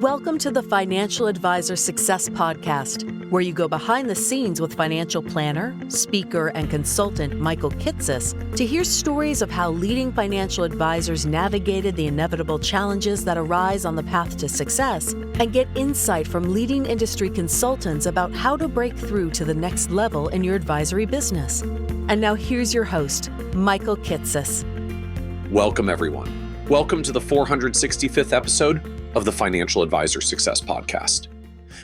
Welcome to the Financial Advisor Success Podcast, where you go behind the scenes with financial planner, speaker, and consultant Michael Kitces to hear stories of how leading financial advisors navigated the inevitable challenges that arise on the path to success, and get insight from leading industry consultants about how to break through to the next level in your advisory business. And now here's your host, Michael Kitces. Welcome, everyone. Welcome to the 465th episode of the Financial Advisor Success Podcast.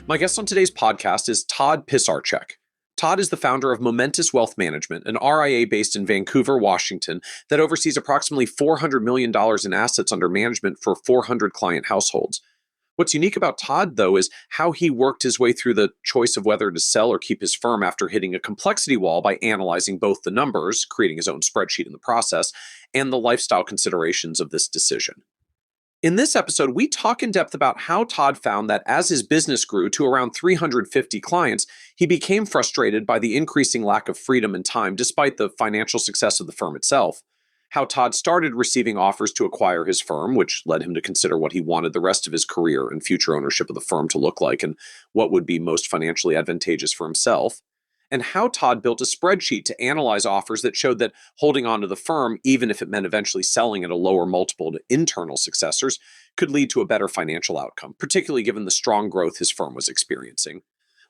My guest on today's podcast is Todd Pisarczyk. Todd is the founder of Momentous Wealth Management, an RIA based in Vancouver, Washington, that oversees approximately $400 million in assets under management for 400 client households. What's unique about Todd, though, is how he worked his way through the choice of whether to sell or keep his firm after hitting a complexity wall by analyzing both the numbers, creating his own spreadsheet in the process, and the lifestyle considerations of this decision. In this episode, we talk in depth about how Todd found that as his business grew to around 350 clients, he became frustrated by the increasing lack of freedom and time despite the financial success of the firm itself, how Todd started receiving offers to acquire his firm, which led him to consider what he wanted the rest of his career and future ownership of the firm to look like and what would be most financially advantageous for himself, and how Todd built a spreadsheet to analyze offers that showed that holding on to the firm, even if it meant eventually selling at a lower multiple to internal successors, could lead to a better financial outcome, particularly given the strong growth his firm was experiencing.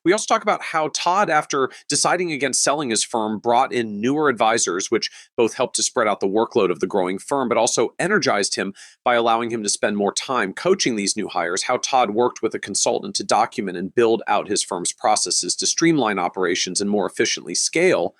We also talk about how Todd, after deciding against selling his firm, brought in newer advisors, which both helped to spread out the workload of the growing firm, but also energized him by allowing him to spend more time coaching these new hires, how Todd worked with a consultant to document and build out his firm's processes to streamline operations and more efficiently scale,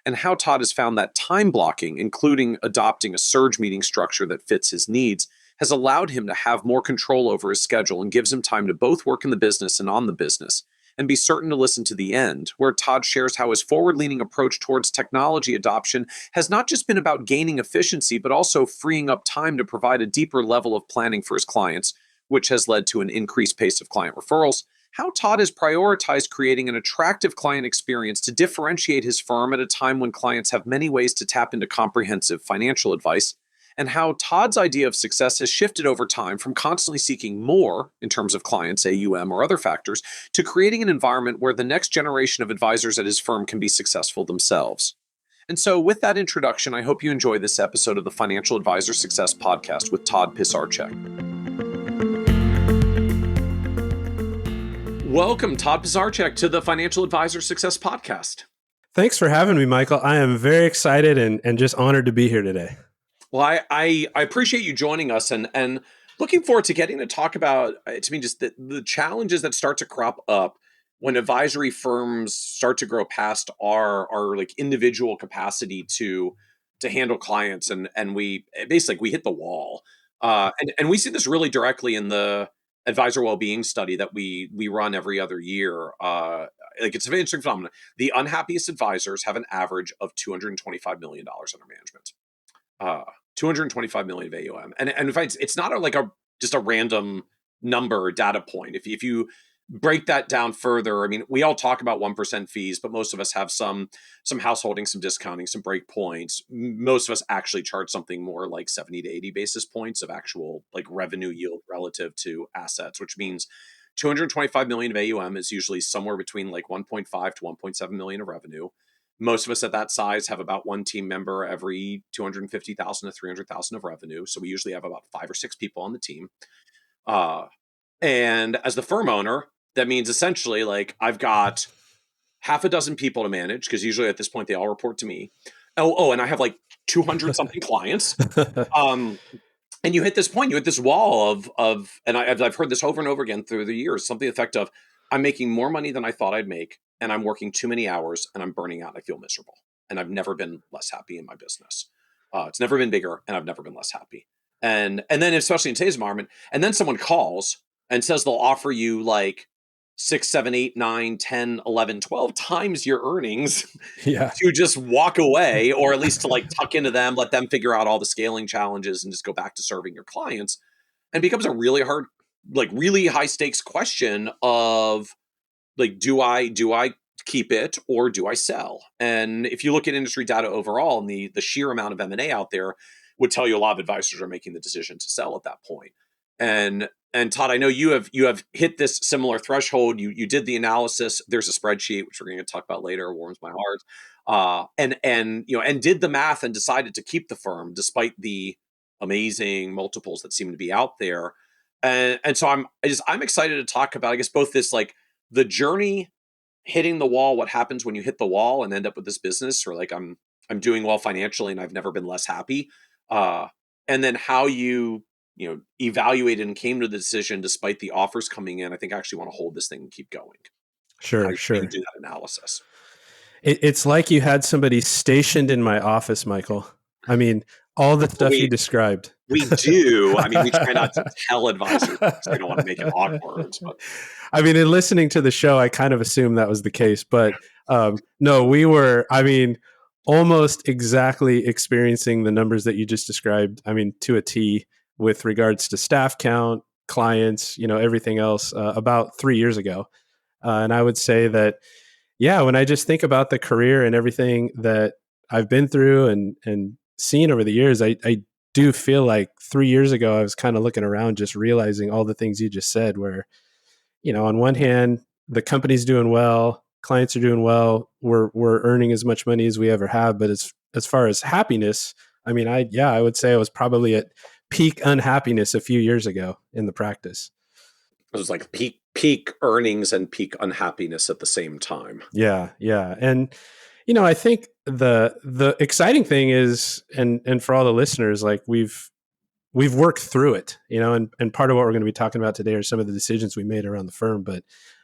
and how Todd has found that time blocking, including adopting a surge meeting structure that fits his needs, has allowed him to have more control over his schedule and gives him time to both work in the business and on the business. And be certain to listen to the end, where Todd shares how his forward-leaning approach towards technology adoption has not just been about gaining efficiency, but also freeing up time to provide a deeper level of planning for his clients, which has led to an increased pace of client referrals, how Todd has prioritized creating an attractive client experience to differentiate his firm at a time when clients have many ways to tap into comprehensive financial advice, and how Todd's idea of success has shifted over time from constantly seeking more in terms of clients, AUM, or other factors, to creating an environment where the next generation of advisors at his firm can be successful themselves. And so with that introduction, I hope you enjoy this episode of the Financial Advisor Success Podcast with Todd Pisarczyk. Welcome, Todd Pisarczyk, to the Financial Advisor Success Podcast. Thanks for having me, Michael. I am very excited and just honored to be here today. Well, I appreciate you joining us and looking forward to getting to talk about, to me, just the challenges that start to crop up when advisory firms start to grow past our like individual capacity to handle clients, and we basically hit the wall. And we see this really directly in the advisor well-being study that we run every other year. Like, it's an interesting phenomenon. The unhappiest advisors have an average of $225 million under management. 225 million of AUM. And in fact, it's not just a random number or data point. If you break that down further, I mean, we all talk about 1% fees, but most of us have some householding, some discounting, some break points. Most of us actually charge something more like 70 to 80 basis points of actual like revenue yield relative to assets, which means 225 million of AUM is usually somewhere between like 1.5 to 1.7 million of revenue. Most of us at that size have about one team member every 250,000 to 300,000 of revenue. So we usually have about 5 or 6 people on the team. And as the firm owner, that means essentially like I've got half a dozen people to manage, because usually at this point they all report to me. And I have like 200 something clients. And you hit this point, you hit this wall of, and I've heard this over and over again through the years, something to the effect of, I'm making more money than I thought I'd make, and I'm working too many hours, and I'm burning out, and I feel miserable. And I've never been less happy in my business. It's never been bigger, and I've never been less happy. And then especially in today's environment, and then someone calls and says they'll offer you like 6, 7, 8, 9, 10, 11, 12 times your earnings to just walk away, or at least to like tuck into them, let them figure out all the scaling challenges and just go back to serving your clients. And it becomes a really hard, like really high stakes question of like, do I keep it or do I sell? And if you look at industry data overall, and the sheer amount of M&A out there would tell you a lot of advisors are making the decision to sell at that point. And Todd, I know you have hit this similar threshold. You did the analysis. There's a spreadsheet which we're going to talk about later. Warms my heart. And did the math and decided to keep the firm despite the amazing multiples that seem to be out there. And so I'm excited to talk about, I guess, both this, like, the journey, hitting the wall, what happens when you hit the wall and end up with this business, or like I'm doing well financially and I've never been less happy. And then how you evaluated and came to the decision despite the offers coming in. I think I actually want to hold this thing and keep going. Sure. You do that analysis. It's like you had somebody stationed in my office, Michael. I mean, all the stuff you described. We do. I mean, we try not to tell advisors because we don't want to make it awkward. But. I mean, in listening to the show, I kind of assumed that was the case. But no, we were, almost exactly experiencing the numbers that you just described. I mean, to a T, with regards to staff count, clients, everything else, about 3 years ago. And I would say that, when I just think about the career and everything that I've been through and seen over the years, I do feel like 3 years ago, I was kind of looking around, just realizing all the things you just said, where, on one hand, the company's doing well, clients are doing well, we're earning as much money as we ever have. But as far as happiness, I mean, I would say I was probably at peak unhappiness a few years ago in the practice. It was like peak earnings and peak unhappiness at the same time. Yeah. And I think the exciting thing is, and for all the listeners, like we've worked through it, and part of what we're going to be talking about today are some of the decisions we made around the firm. But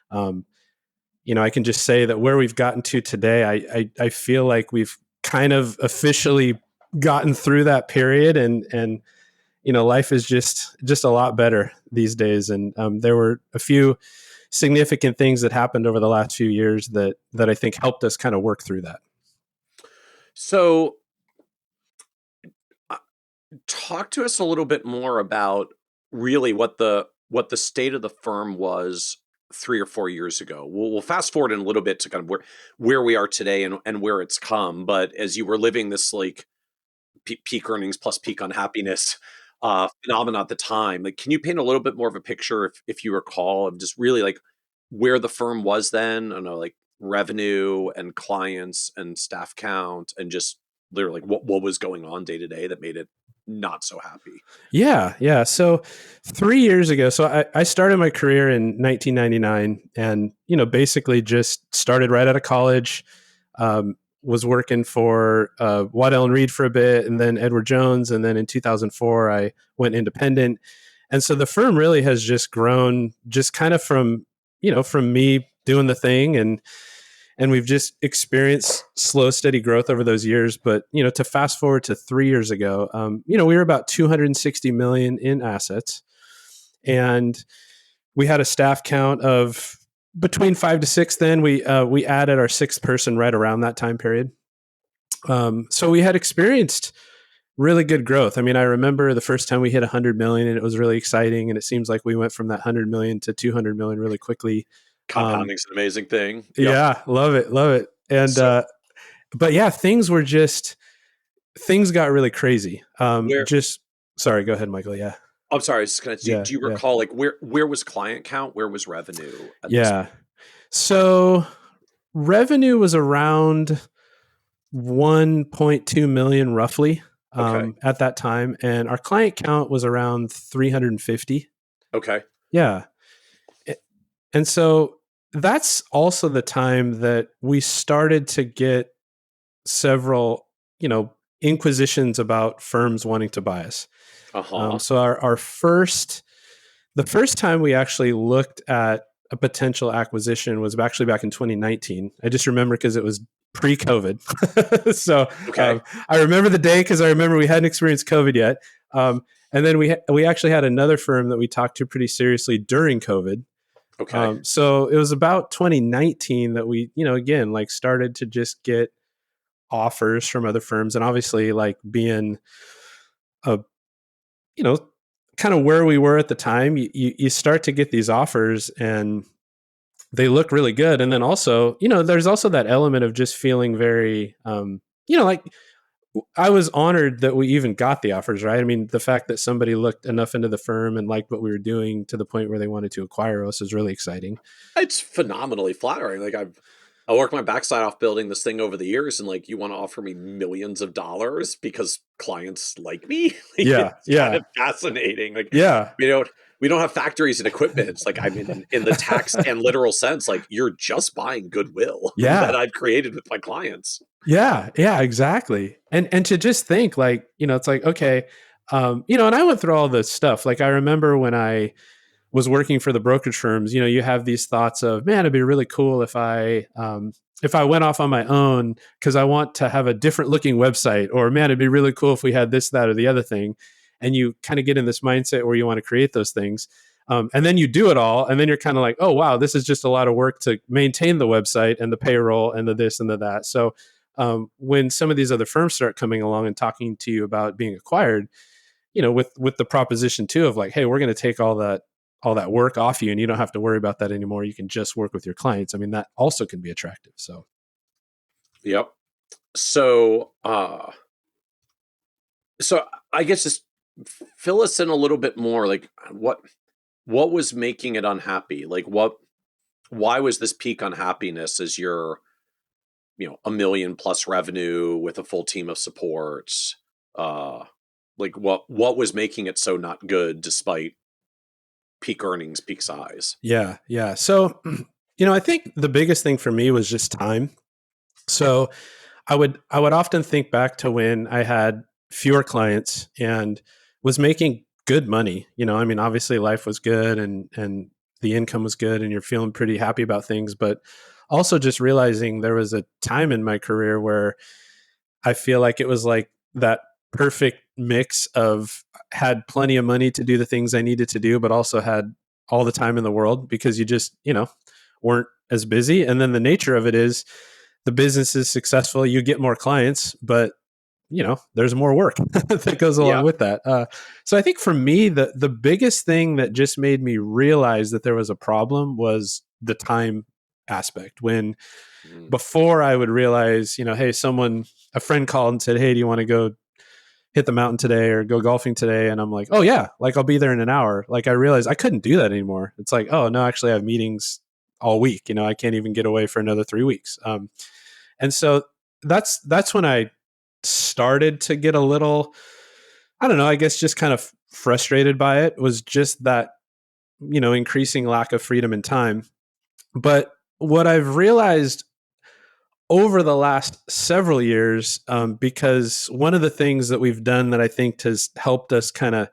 I can just say that where we've gotten to today, I feel like we've kind of officially gotten through that period, and life is just a lot better these days. And there were a few significant things that happened over the last few years that I think helped us kind of work through that. So talk to us a little bit more about really what the state of the firm was 3 or 4 years ago. We'll fast forward in a little bit to kind of where we are today and where it's come. But as you were living this like peak earnings plus peak unhappiness phenomenon at the time, like, can you paint a little bit more of a picture, if you recall, of just really like where the firm was then? I don't know, like revenue and clients and staff count, and just literally like what was going on day to day that made it not so happy. Yeah. So 3 years ago, so I started my career in 1999, and, basically just started right out of college, was working for Waddell & Reed for a bit, and then Edward Jones. And then in 2004, I went independent. And so the firm really has just grown just kind of from me doing the thing. And we've just experienced slow, steady growth over those years. But, to fast forward to 3 years ago, we were about $260 million in assets. And we had a staff count of between 5 to 6. Then we added our 6th person right around that time period. So we had experienced really good growth. I mean, I remember the first time we hit 100 million, and it was really exciting. And it seems like we went from that 100 million to 200 million really quickly. Compounding's an amazing thing. Yep. Yeah, love it. And but yeah, things got really crazy. Sorry, go ahead, Michael. Yeah. I'm sorry. I was just going to say, do you recall like where was client count? Where was revenue? So revenue was around 1.2 million roughly at that time. And our client count was around 350. Okay. Yeah. And so that's also the time that we started to get several, inquisitions about firms wanting to buy us. So the first time we actually looked at a potential acquisition was actually back in 2019. I just remember because it was pre-COVID. So I remember the day because I remember we hadn't experienced COVID yet. And then we actually had another firm that we talked to pretty seriously during COVID. Okay. So it was about 2019 that we, again, like started to just get offers from other firms. And obviously, like being kind of where we were at the time, you start to get these offers and they look really good. And then also, there's also that element of just feeling very, like I was honored that we even got the offers, right? I mean, the fact that somebody looked enough into the firm and liked what we were doing to the point where they wanted to acquire us is really exciting. It's phenomenally flattering. Like I worked my backside off building this thing over the years, and like you want to offer me millions of dollars because clients like me. Like, Yeah, it's kind of fascinating. Like yeah, we don't have factories and equipment. It's like, I mean, in the tax and literal sense, like you're just buying goodwill that yeah. I've created with my clients. Yeah, yeah, exactly. And to just think like, it's like, okay, and I went through all this stuff. Like I remember when I was working for the brokerage firms, you have these thoughts of, man, it'd be really cool if I went off on my own because I want to have a different looking website, or man, it'd be really cool if we had this, that, or the other thing. And you kind of get in this mindset where you want to create those things. And then you do it all. And then you're kind of like, oh, wow, this is just a lot of work to maintain the website and the payroll and the this and the that. So when some of these other firms start coming along and talking to you about being acquired, with the proposition too of like, hey, we're going to take all that work off you and you don't have to worry about that anymore. You can just work with your clients. I mean, that also can be attractive. So, yep. So, so I guess just fill us in a little bit more. Like what was making it unhappy? Like why was this peak unhappiness as you're, $1 million plus revenue with a full team of supports? Like what was making it so not good despite peak earnings, peak size? yeah. Yeah. So, I think the biggest thing for me was just time. So I would often think back to when I had fewer clients and was making good money. I mean, obviously life was good and the income was good and you're feeling pretty happy about things, but also just realizing there was a time in my career where I feel like it was like that perfect mix of had plenty of money to do the things I needed to do, but also had all the time in the world because you just, weren't as busy. And then the nature of it is the business is successful, you get more clients, but there's more work that goes along with that. So I think for me, the biggest thing that just made me realize that there was a problem was the time aspect. When before I would realize, hey, a friend called and said, hey, do you want to go hit the mountain today or go golfing today? And I'm like, oh yeah, like I'll be there in an hour. Like I realized I couldn't do that anymore. It's like, oh no, actually I have meetings all week. I can't even get away for another 3 weeks. And so that's when I started to get a little, I don't know, I guess just kind of frustrated by it. Was just that, increasing lack of freedom and time. But what I've realized over the last several years, because one of the things that we've done that I think has helped us kind of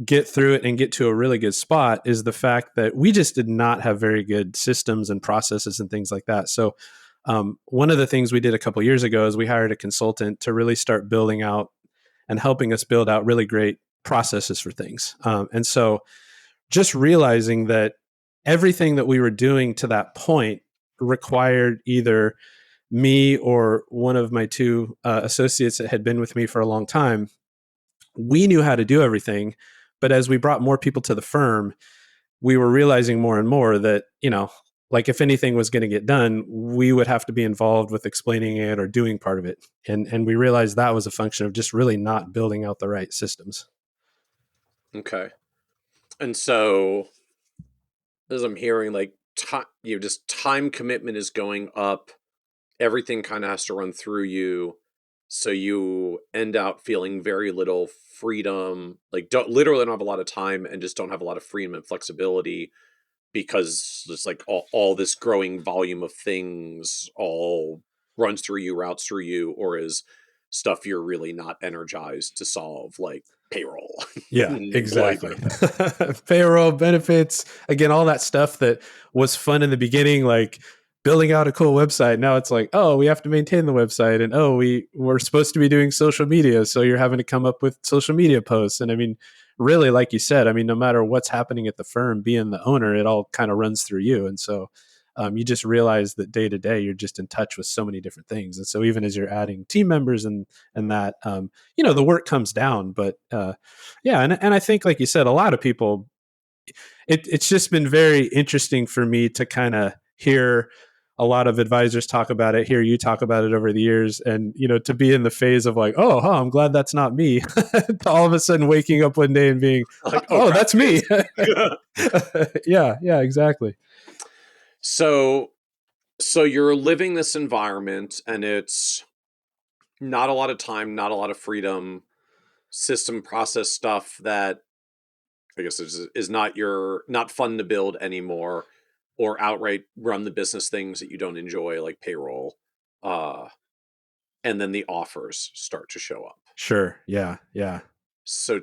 get through it and get to a really good spot is the fact that we just did not have very good systems and processes and things like that. So one of the things we did a couple of years ago is we hired a consultant to really start building out and helping us build out really great processes for things. And so just realizing that everything that we were doing to that point required either me or one of my two associates that had been with me for a long time. We knew how to do everything, but as we brought more people to the firm, we were realizing more and more that, like if anything was going to get done, we would have to be involved with explaining it or doing part of it. And we realized that was a function of just really not building out the right systems. Okay. And so as I'm hearing, like just time commitment is going up. Everything kind of has to run through you. So you end out feeling very little freedom, like literally don't have a lot of time and just don't have a lot of freedom and flexibility because it's like all this growing volume of things all runs through you, routes through you, or is stuff you're really not energized to solve, like payroll. Yeah, exactly. Payroll, benefits, again, all that stuff that was fun in the beginning, like building out a cool website. Now it's like, oh, we have to maintain the website, and oh, we're supposed to be doing social media, so you're having to come up with social media posts. And I mean, really, like you said, I mean, no matter what's happening at the firm, being the owner, it all kind of runs through you. And so you just realize that day to day, you're just in touch with so many different things. And so even as you're adding team members and that, the work comes down. But yeah, and I think, like you said, a lot of people, it's just been very interesting for me to kind of hear a lot of advisors talk about it. Hear you talk about it over the years, and to be in the phase of like, oh, I'm glad that's not me. To all of a sudden waking up one day and being like, oh, crap, that's me. Yeah, exactly. So you're living this environment, and it's not a lot of time, not a lot of freedom, system process stuff that I guess is not fun to build anymore, or outright run the business things that you don't enjoy, like payroll. And then the offers start to show up. Sure. Yeah. So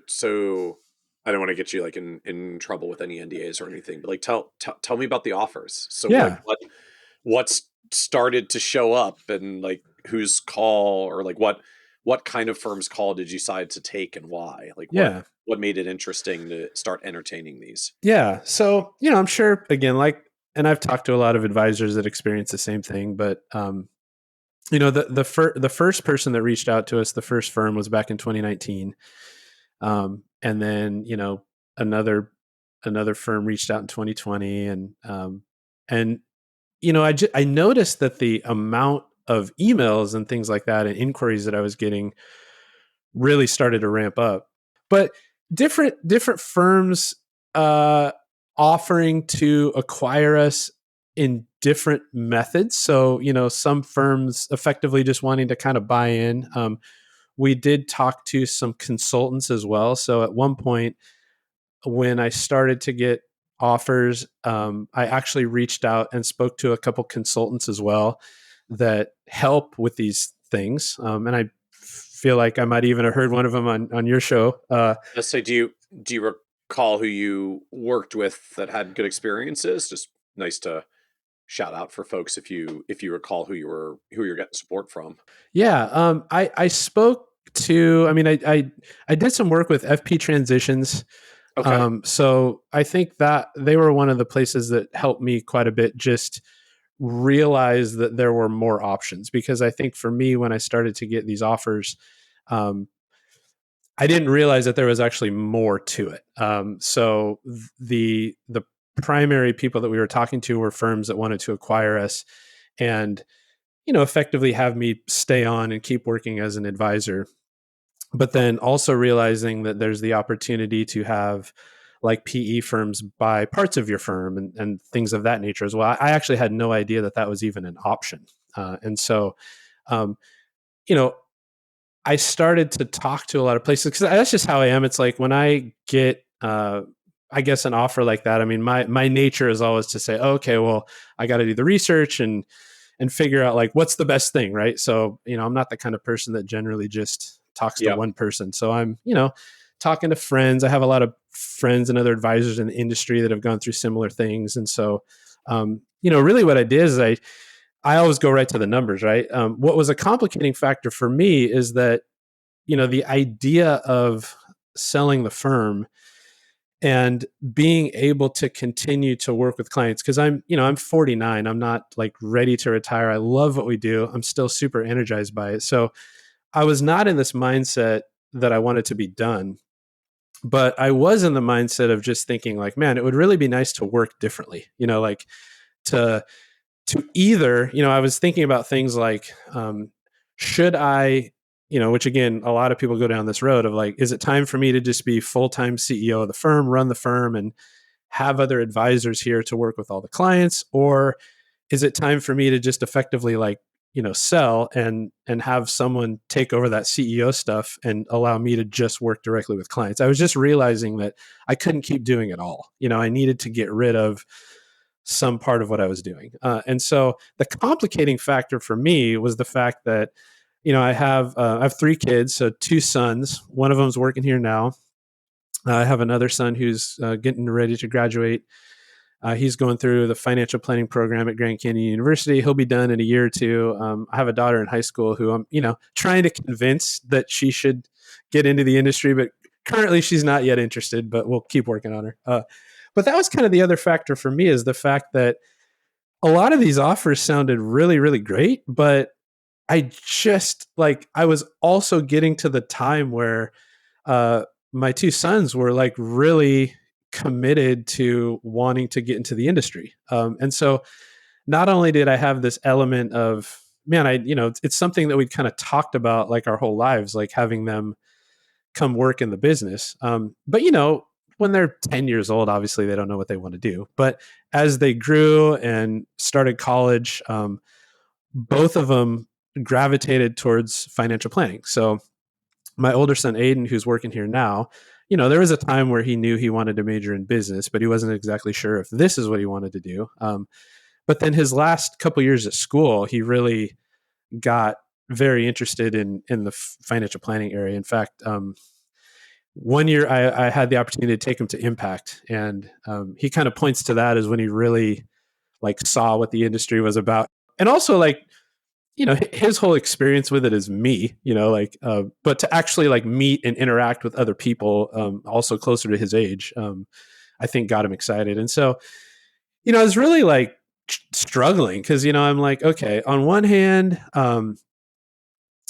I don't want to get you like in trouble with any NDAs or anything, but like tell me about the offers. So Yeah. like what's started to show up, and like whose call, or like what kind of firm's call did you decide to take, and why? Like what made it interesting to start entertaining these? Yeah. So, I'm sure again, and I've talked to a lot of advisors that experience the same thing, but, the first person that reached out to us, the first firm, was back in 2019. And then, another firm reached out in 2020, and I noticed that the amount of emails and things like that and inquiries that I was getting really started to ramp up. But different firms offering to acquire us in different methods. So, some firms effectively just wanting to kind of buy in. We did talk to some consultants as well. So at one point, when I started to get offers, I actually reached out and spoke to a couple consultants as well that help with these things. And I feel like I might even have heard one of them on your show. Let's say, do you recall who you worked with that had good experiences? Just nice to shout out for folks if you recall who you're getting support from. Yeah, I spoke to. I mean, I did some work with FP Transitions. Okay. So I think that they were one of the places that helped me quite a bit. Just realize that there were more options, because I think for me, when I started to get these offers, I didn't realize that there was actually more to it. So the primary people that we were talking to were firms that wanted to acquire us, and effectively have me stay on and keep working as an advisor. But then also realizing that there's the opportunity to have like PE firms buy parts of your firm and things of that nature as well. I actually had no idea that was even an option. And so, I started to talk to a lot of places, because that's just how I am. It's like when I get, I guess, an offer like that, I mean, my nature is always to say, oh, okay, well, I got to do the research and figure out like what's the best thing, right? So, I'm not the kind of person that generally just talks to one person. So I'm, talking to friends. I have a lot of friends and other advisors in the industry that have gone through similar things. And so, really what I did is I always go right to the numbers, right? What was a complicating factor for me is that, the idea of selling the firm and being able to continue to work with clients, because I'm 49. I'm not like ready to retire. I love what we do. I'm still super energized by it. So I was not in this mindset that I wanted to be done, but I was in the mindset of just thinking like, man, it would really be nice to work differently, like to either, I was thinking about things like, should I, which again, a lot of people go down this road of like, is it time for me to just be full-time CEO of the firm, run the firm, and have other advisors here to work with all the clients? Or is it time for me to just effectively like, sell and have someone take over that CEO stuff and allow me to just work directly with clients? I was just realizing that I couldn't keep doing it all. I needed to get rid of some part of what I was doing. And so the complicating factor for me was the fact that, I have 3 kids, so 2 sons. One of them's working here now. I have another son who's getting ready to graduate. He's going through the financial planning program at Grand Canyon University. He'll be done in a year or two. I have a daughter in high school who I'm, trying to convince that she should get into the industry, but currently she's not yet interested, but we'll keep working on her. But that was kind of the other factor for me, is the fact that a lot of these offers sounded really, really great, but I was also getting to the time where my 2 sons were like really committed to wanting to get into the industry. And so not only did I have this element of, man, it's something that we'd kind of talked about like our whole lives, like having them come work in the business. But when they're 10 years old, obviously they don't know what they want to do. But as they grew and started college, both of them gravitated towards financial planning. So my older son, Aiden, who's working here now, there was a time where he knew he wanted to major in business, but he wasn't exactly sure if this is what he wanted to do. But then his last couple years at school, he really got very interested in the financial planning area. In fact, one year I had the opportunity to take him to Impact, and he kind of points to that as when he really like saw what the industry was about, and also like his whole experience with it is me, but to actually like meet and interact with other people, also closer to his age, I think got him excited. And so, I was really like struggling because, I'm like, okay, on one hand,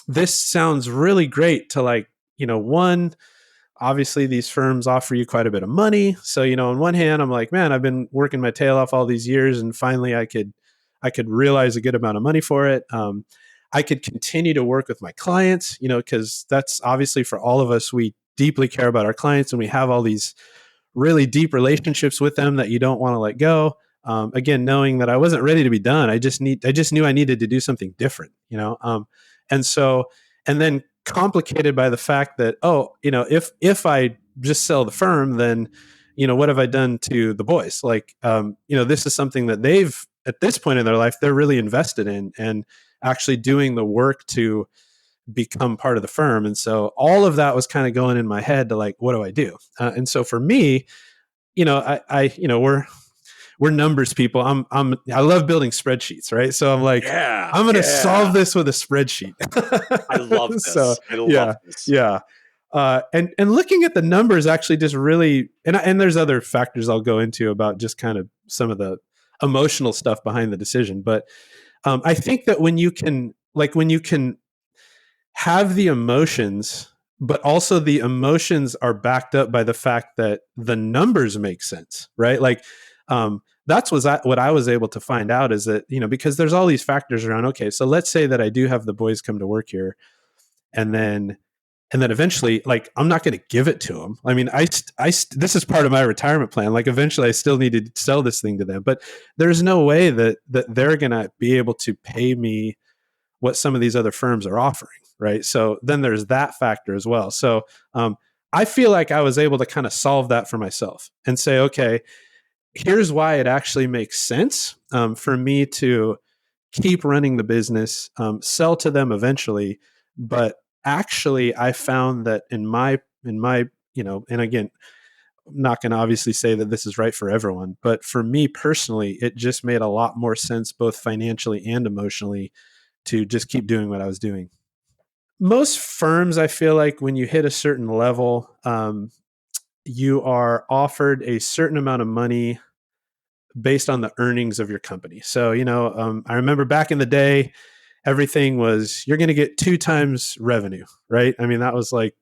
this sounds really great to like, one, obviously these firms offer you quite a bit of money. So, on one hand, I'm like, man, I've been working my tail off all these years and finally I could realize a good amount of money for it. I could continue to work with my clients, because that's obviously for all of us, we deeply care about our clients and we have all these really deep relationships with them that you don't want to let go. Again, knowing that I wasn't ready to be done, I just knew I needed to do something different, and so, and then complicated by the fact that, if I just sell the firm, then, what have I done to the boys? Like, this is something that they've, at this point in their life, they're really invested in and actually doing the work to become part of the firm. And so all of that was kind of going in my head to like, what do I do? And so for me, we're numbers people. I love building spreadsheets, right? So I'm like, I'm going to solve this with a spreadsheet. I love this. So, I love this. Yeah. And looking at the numbers actually just really, and there's other factors I'll go into about just kind of some of the emotional stuff behind the decision. But I think that when you can have the emotions, but also the emotions are backed up by the fact that the numbers make sense, right? Like, that's what I was able to find out is that, because there's all these factors around, okay, so let's say that I do have the boys come to work here and then eventually, like, I'm not going to give it to them. I mean, this is part of my retirement plan. Like, eventually I still need to sell this thing to them, but there's no way that they're going to be able to pay me what some of these other firms are offering. Right. So then there's that factor as well. So, I feel like I was able to kind of solve that for myself and say, okay, here's why it actually makes sense, for me to keep running the business, sell to them eventually. But actually, I found that in my, and again, I'm not going to obviously say that this is right for everyone, but for me personally, it just made a lot more sense, both financially and emotionally, to just keep doing what I was doing. Most firms, I feel like when you hit a certain level, you are offered a certain amount of money based on the earnings of your company. So, I remember back in the day, everything was, you're going to get 2 times revenue, right? I mean, that was like,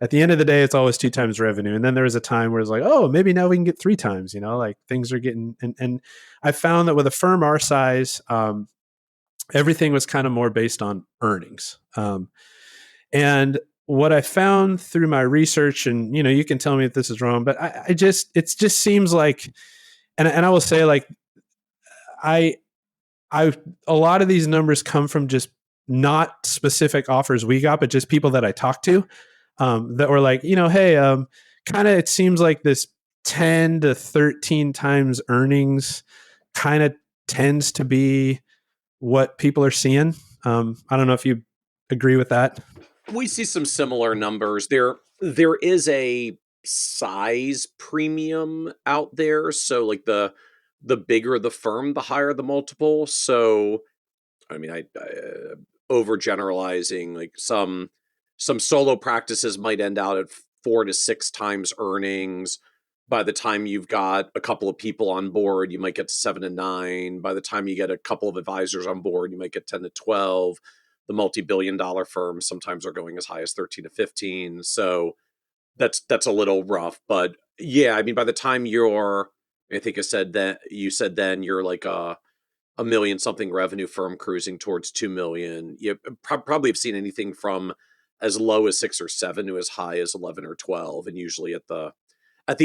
at the end of the day, it's always 2 times revenue. And then there was a time where it's like, oh, maybe now we can get 3 times, like things are getting, and I found that with a firm our size, everything was kind of more based on earnings. And what I found through my research, and, you can tell me if this is wrong, but it just seems like, and I will say, like, a lot of these numbers come from just not specific offers we got, but just people that I talked to, that were like, hey, kind of, it seems like this 10 to 13 times earnings kind of tends to be what people are seeing. I don't know if you agree with that. We see some similar numbers. There is a size premium out there. So like the bigger the firm, the higher the multiple. So, I mean, I overgeneralizing, like some solo practices might end out at 4 to 6 times earnings. By the time you've got a couple of people on board, you might get to 7 to 9. By the time you get a couple of advisors on board, you might get 10 to 12. The multi-billion-dollar firms sometimes are going as high as 13 to 15. So that's a little rough. But yeah, I mean, by the time I think you said then you're like a million something revenue firm cruising towards 2 million. You probably have seen anything from as low as 6 or 7 to as high as 11 or 12. And usually at the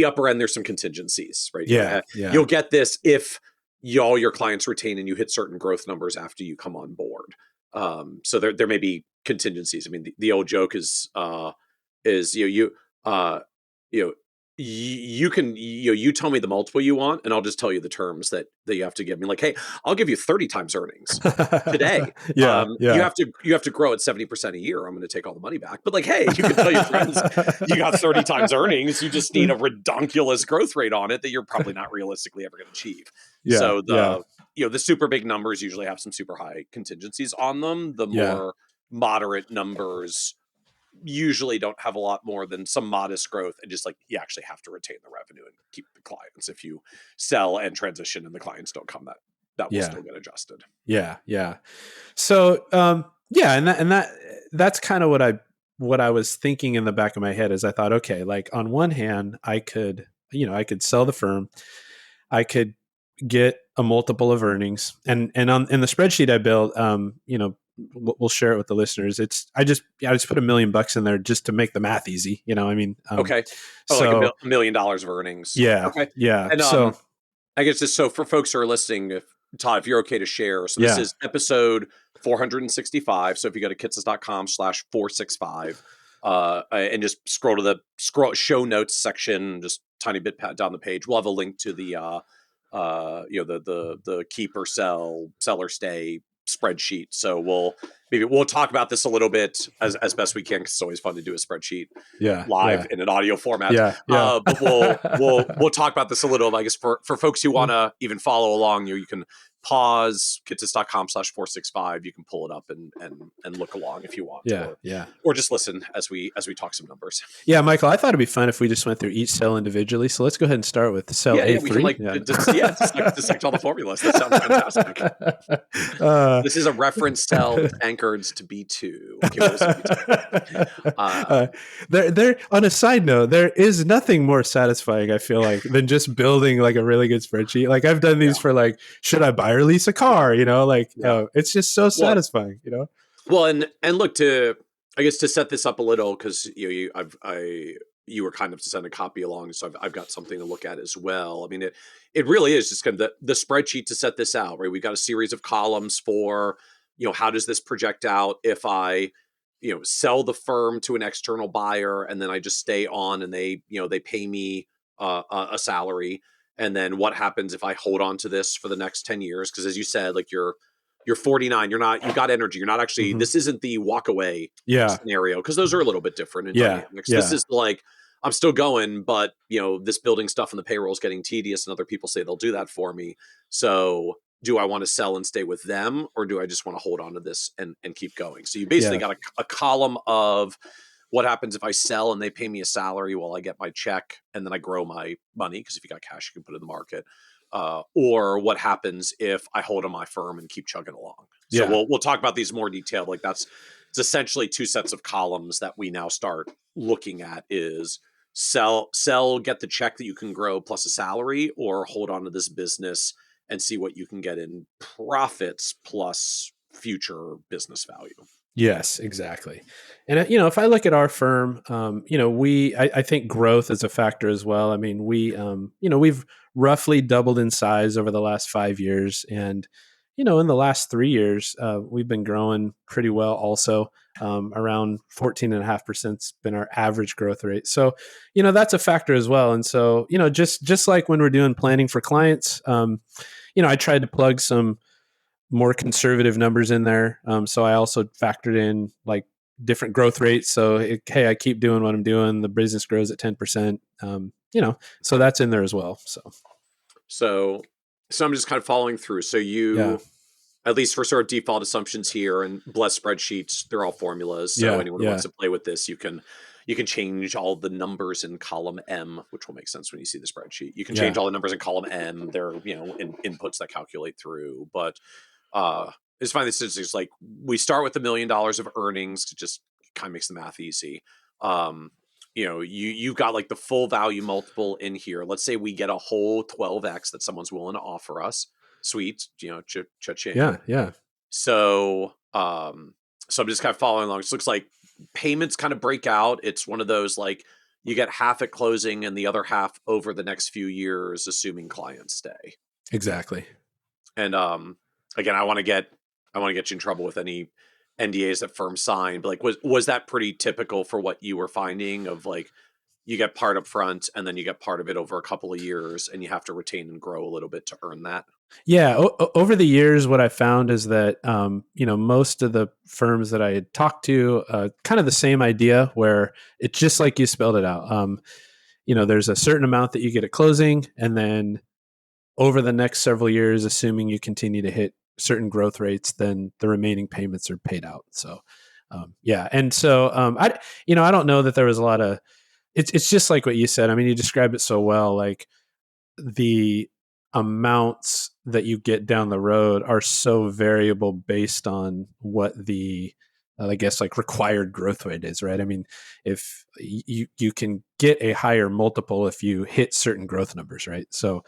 upper end, there's some contingencies, right? Yeah. Yeah. You'll get this if all your clients retain and you hit certain growth numbers after you come on board. So there may be contingencies. I mean, the old joke is you know, you can you tell me the multiple you want, and I'll just tell you the terms that you have to give me. Like, hey, I'll give you 30 times earnings today. Yeah. Yeah. You have to grow at 70% a year. I'm going to take all the money back. But like, hey, you can tell your friends you got 30 times earnings. You just need a redonkulous growth rate on it that you're probably not realistically ever going to achieve. Yeah. So the super big numbers usually have some super high contingencies on them. The more moderate numbers usually don't have a lot more than some modest growth, and just like you actually have to retain the revenue and keep the clients. If you sell and transition and the clients don't come, that will still get adjusted. Yeah. So that's kind of what I was thinking in the back of my head. Is I thought, okay, like on one hand, I could sell the firm, I could get a multiple of earnings, and in the spreadsheet I built, we'll share it with the listeners. I just put $1 million in there just to make the math easy. Okay. So like $1 million of earnings. Yeah. Okay. Yeah. And so I guess just so for folks who are listening, Todd, if you're okay to share. So this is episode 465. So if you go to kitces.com/465 and just scroll to the show notes section, just tiny bit down the page, we'll have a link to the the keep or sell or stay spreadsheet. So we'll talk about this a little bit as best we can, because it's always fun to do a spreadsheet live in an audio format. But we'll talk about this a little. I guess for folks who want to even follow along, you can pause kitces.com/465. You can pull it up and look along if you want. Or just listen as we talk some numbers. Yeah, Michael, I thought it'd be fun if we just went through each cell individually. So let's go ahead and start with the cell A3. We can dissect all the formulas. That sounds fantastic. This is a reference cell with anchored to B2. There. On a side note, there is nothing more satisfying, I feel like, than just building like a really good spreadsheet. Like I've done these for like, should I buy or lease a car? It's just so satisfying. Well, and look, to set this up a little, because you were kind of to send a copy along, so I've got something to look at as well. I mean, it really is just kind of the spreadsheet to set this out, right? We've got a series of columns for, how does this project out if I, sell the firm to an external buyer and then I just stay on and they pay me a salary. And then what happens if I hold on to this for the next 10 years? Because as you said, like you're 49, you got energy. You're not actually, this isn't the walk away scenario, because those are a little bit different in dynamics. This is like, I'm still going, but this building stuff and the payroll is getting tedious and other people say they'll do that for me. So do I want to sell and stay with them, or do I just want to hold on to this and keep going? So you basically got a column of what happens if I sell and they pay me a salary while I get my check and then I grow my money, because if you got cash, you can put it in the market. Or what happens if I hold on my firm and keep chugging along. So we'll talk about these in more detail. Like it's essentially two sets of columns that we now start looking at: is sell, get the check that you can grow plus a salary, or hold on to this business and see what you can get in profits plus future business value. Yes, exactly. And, if I look at our firm, I think growth is a factor as well. I mean, we've roughly doubled in size over the last 5 years. And, in the last 3 years, we've been growing pretty well also. Around 14.5% has been our average growth rate. So, that's a factor as well. And so, just like when we're doing planning for clients, I tried to plug some more conservative numbers in there. So I also factored in like different growth rates. So, hey, I keep doing what I'm doing. The business grows at 10%, so that's in there as well. So I'm just kind of following through. So at least for sort of default assumptions here, and blessed spreadsheets, they're all formulas. So anyone who wants to play with this, you can change all the numbers in column M, which will make sense when you see the spreadsheet. You can change all the numbers in column M. They're, inputs that calculate through. But I just find this is like, we start with $1 million of earnings to just kind of makes the math easy. You've got like the full value multiple in here. Let's say we get a whole 12x that someone's willing to offer us. Sweet, cha-ching. Yeah. Yeah. So, so I'm just kind of following along. It looks like payments kind of break out. It's one of those like you get half at closing and the other half over the next few years, assuming clients stay. Exactly. And again, I want to get you in trouble with any NDAs that firms sign. But like, was that pretty typical for what you were finding of like you get part up front and then you get part of it over a couple of years and you have to retain and grow a little bit to earn that? Yeah. Over the years, what I found is that, most of the firms that I had talked to, kind of the same idea where it's just like you spelled it out. There's a certain amount that you get at closing, and then over the next several years, assuming you continue to hit certain growth rates, then the remaining payments are paid out. So, yeah. And so, I don't know that there was a lot of, it's just like what you said. I mean, you described it so well, like the amounts that you get down the road are so variable based on what the I guess like required growth rate is, right? I mean, if you can get a higher multiple if you hit certain growth numbers, right? So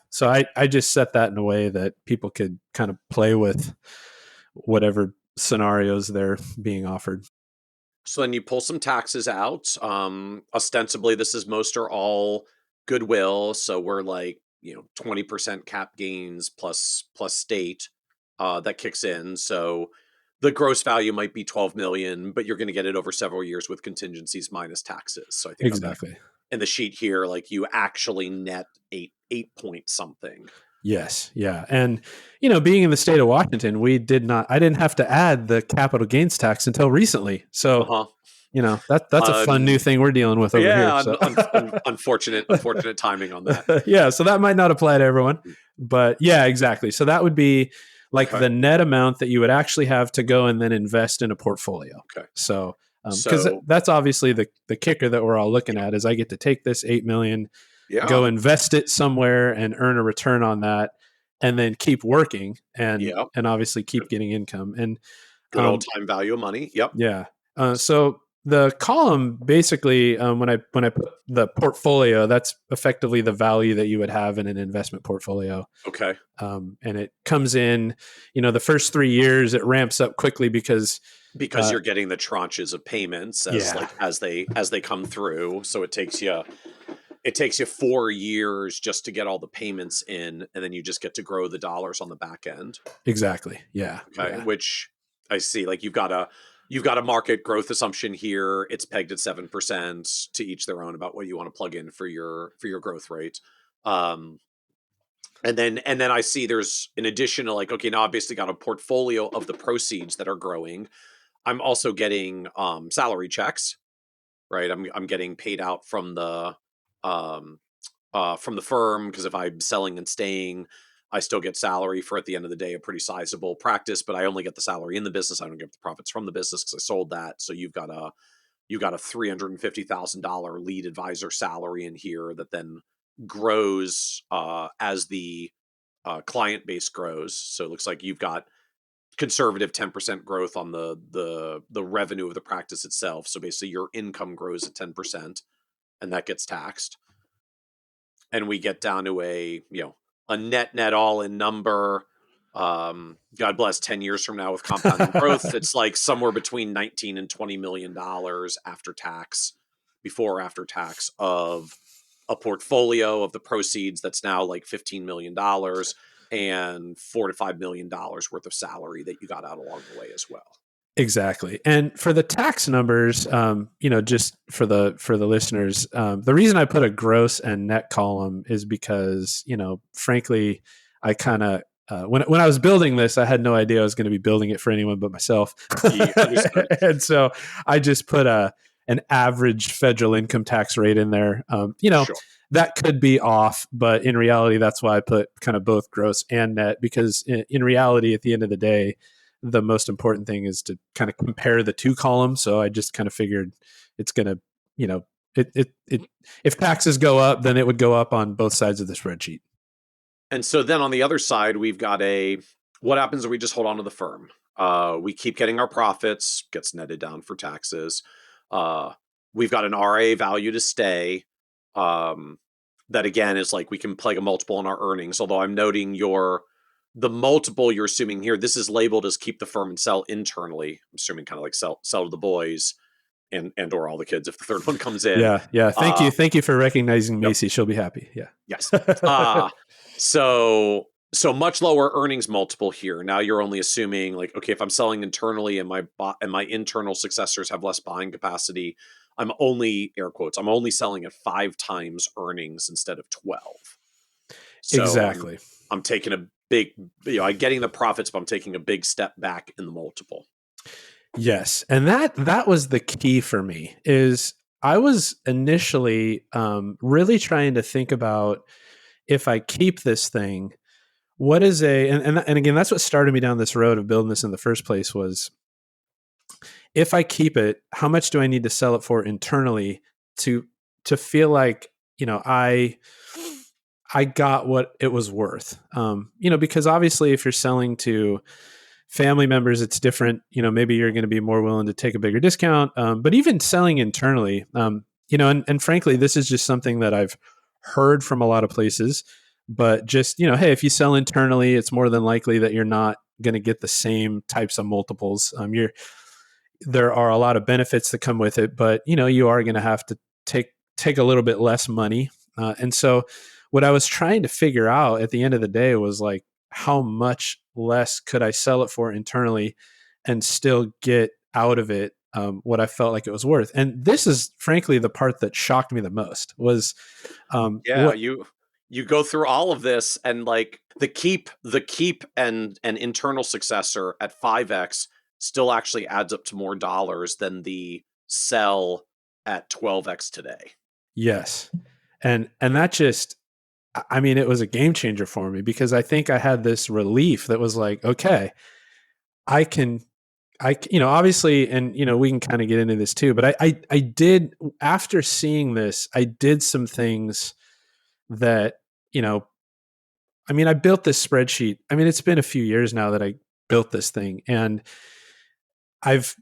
so I just set that in a way that people could kind of play with whatever scenarios they're being offered. So then you pull some taxes out. Ostensibly, this is most or all goodwill. So we're like, 20% cap gains plus state that kicks in. So the gross value might be 12 million, but you're going to get it over several years with contingencies minus taxes. So I think Exactly. in the sheet here, like you actually net eight point something. Yes. Yeah. And, being in the state of Washington, I didn't have to add the capital gains tax until recently. So, that's a fun new thing we're dealing with over here. So. Unfortunate timing on that. Yeah. So that might not apply to everyone, but yeah, exactly. So that would be like the net amount that you would actually have to go and then invest in a portfolio. Okay. So, because that's obviously the kicker that we're all looking at is I get to take this 8 million, go invest it somewhere and earn a return on that, and then keep working and obviously keep getting income and good old time value of money. Yep. Yeah. So the column basically, when I put the portfolio, that's effectively the value that you would have in an investment portfolio. Okay. And it comes in, the first 3 years, it ramps up quickly because you're getting the tranches of payments as they come through. So it takes you 4 years just to get all the payments in, and then you just get to grow the dollars on the back end. Exactly. Yeah. Okay. Yeah. Which I see, like you've got a market growth assumption here. It's pegged at 7%, to each their own about what you want to plug in for your growth rate. And then I see there's an additional, like, okay, now I've basically got a portfolio of the proceeds that are growing. I'm also getting salary checks, right? I'm getting paid out from the firm, because if I'm selling and staying, I still get salary for, at the end of the day, a pretty sizable practice, but I only get the salary in the business. I don't get the profits from the business because I sold that. So you've got a $350,000 lead advisor salary in here that then grows as the client base grows. So it looks like you've got conservative 10% growth on the revenue of the practice itself. So basically your income grows at 10% and that gets taxed. And we get down to a net all in number. God bless, 10 years from now with compounding growth, it's like somewhere between 19 and $20 million before or after tax of a portfolio of the proceeds that's now like $15 million and $4 to $5 million worth of salary that you got out along the way as well. Exactly. And for the tax numbers, just for the listeners, the reason I put a gross and net column is because, frankly, I kind of, when I was building this, I had no idea I was going to be building it for anyone but myself. And so I just put an average federal income tax rate in there. Sure. That could be off, but in reality, that's why I put kind of both gross and net, because in reality, at the end of the day, the most important thing is to kind of compare the two columns. So I just kind of figured it's going to, if taxes go up, then it would go up on both sides of the spreadsheet. And so then on the other side, we've got what happens if we just hold on to the firm? We keep getting our profits, gets netted down for taxes. We've got an RA value to stay. that again is like we can plug a multiple on our earnings. Although I'm noting the multiple you're assuming here, this is labeled as keep the firm and sell internally. I'm assuming kind of like sell to the boys and or all the kids if the third one comes in. Yeah. Thank you for recognizing Yep. Macy. She'll be happy. Yeah. Yes. So much lower earnings multiple here. Now you're only assuming like, okay, if I'm selling internally and my internal successors have less buying capacity, I'm only, air quotes, I'm only selling at 5 times earnings instead of 12. So Exactly. I'm taking a big, I'm getting the profits, but I'm taking a big step back in the multiple. Yes. And that was the key for me. Is I was initially really trying to think about, if I keep this thing, what is and again, that's what started me down this road of building this in the first place, was if I keep it, how much do I need to sell it for internally to feel like, I got what it was worth. Because obviously if you're selling to family members, it's different. Maybe you're going to be more willing to take a bigger discount. But even selling internally, and frankly, this is just something that I've heard from a lot of places, but just, hey, if you sell internally, it's more than likely that you're not going to get the same types of multiples. There are a lot of benefits that come with it, but you are going to have to take a little bit less money. And so what I was trying to figure out at the end of the day was like, how much less could I sell it for internally and still get out of it what I felt like it was worth. And this is frankly the part that shocked me the most was you go through all of this, and like the keep and internal successor at 5x still actually adds up to more dollars than the sell at 12x today. Yes. And that just, I mean, it was a game changer for me, because I think I had this relief that was like, okay, I obviously, and we can kind of get into this too, but I did, after seeing this, I did some things that, I built this spreadsheet. It's been a few years now that I built this thing, and I've,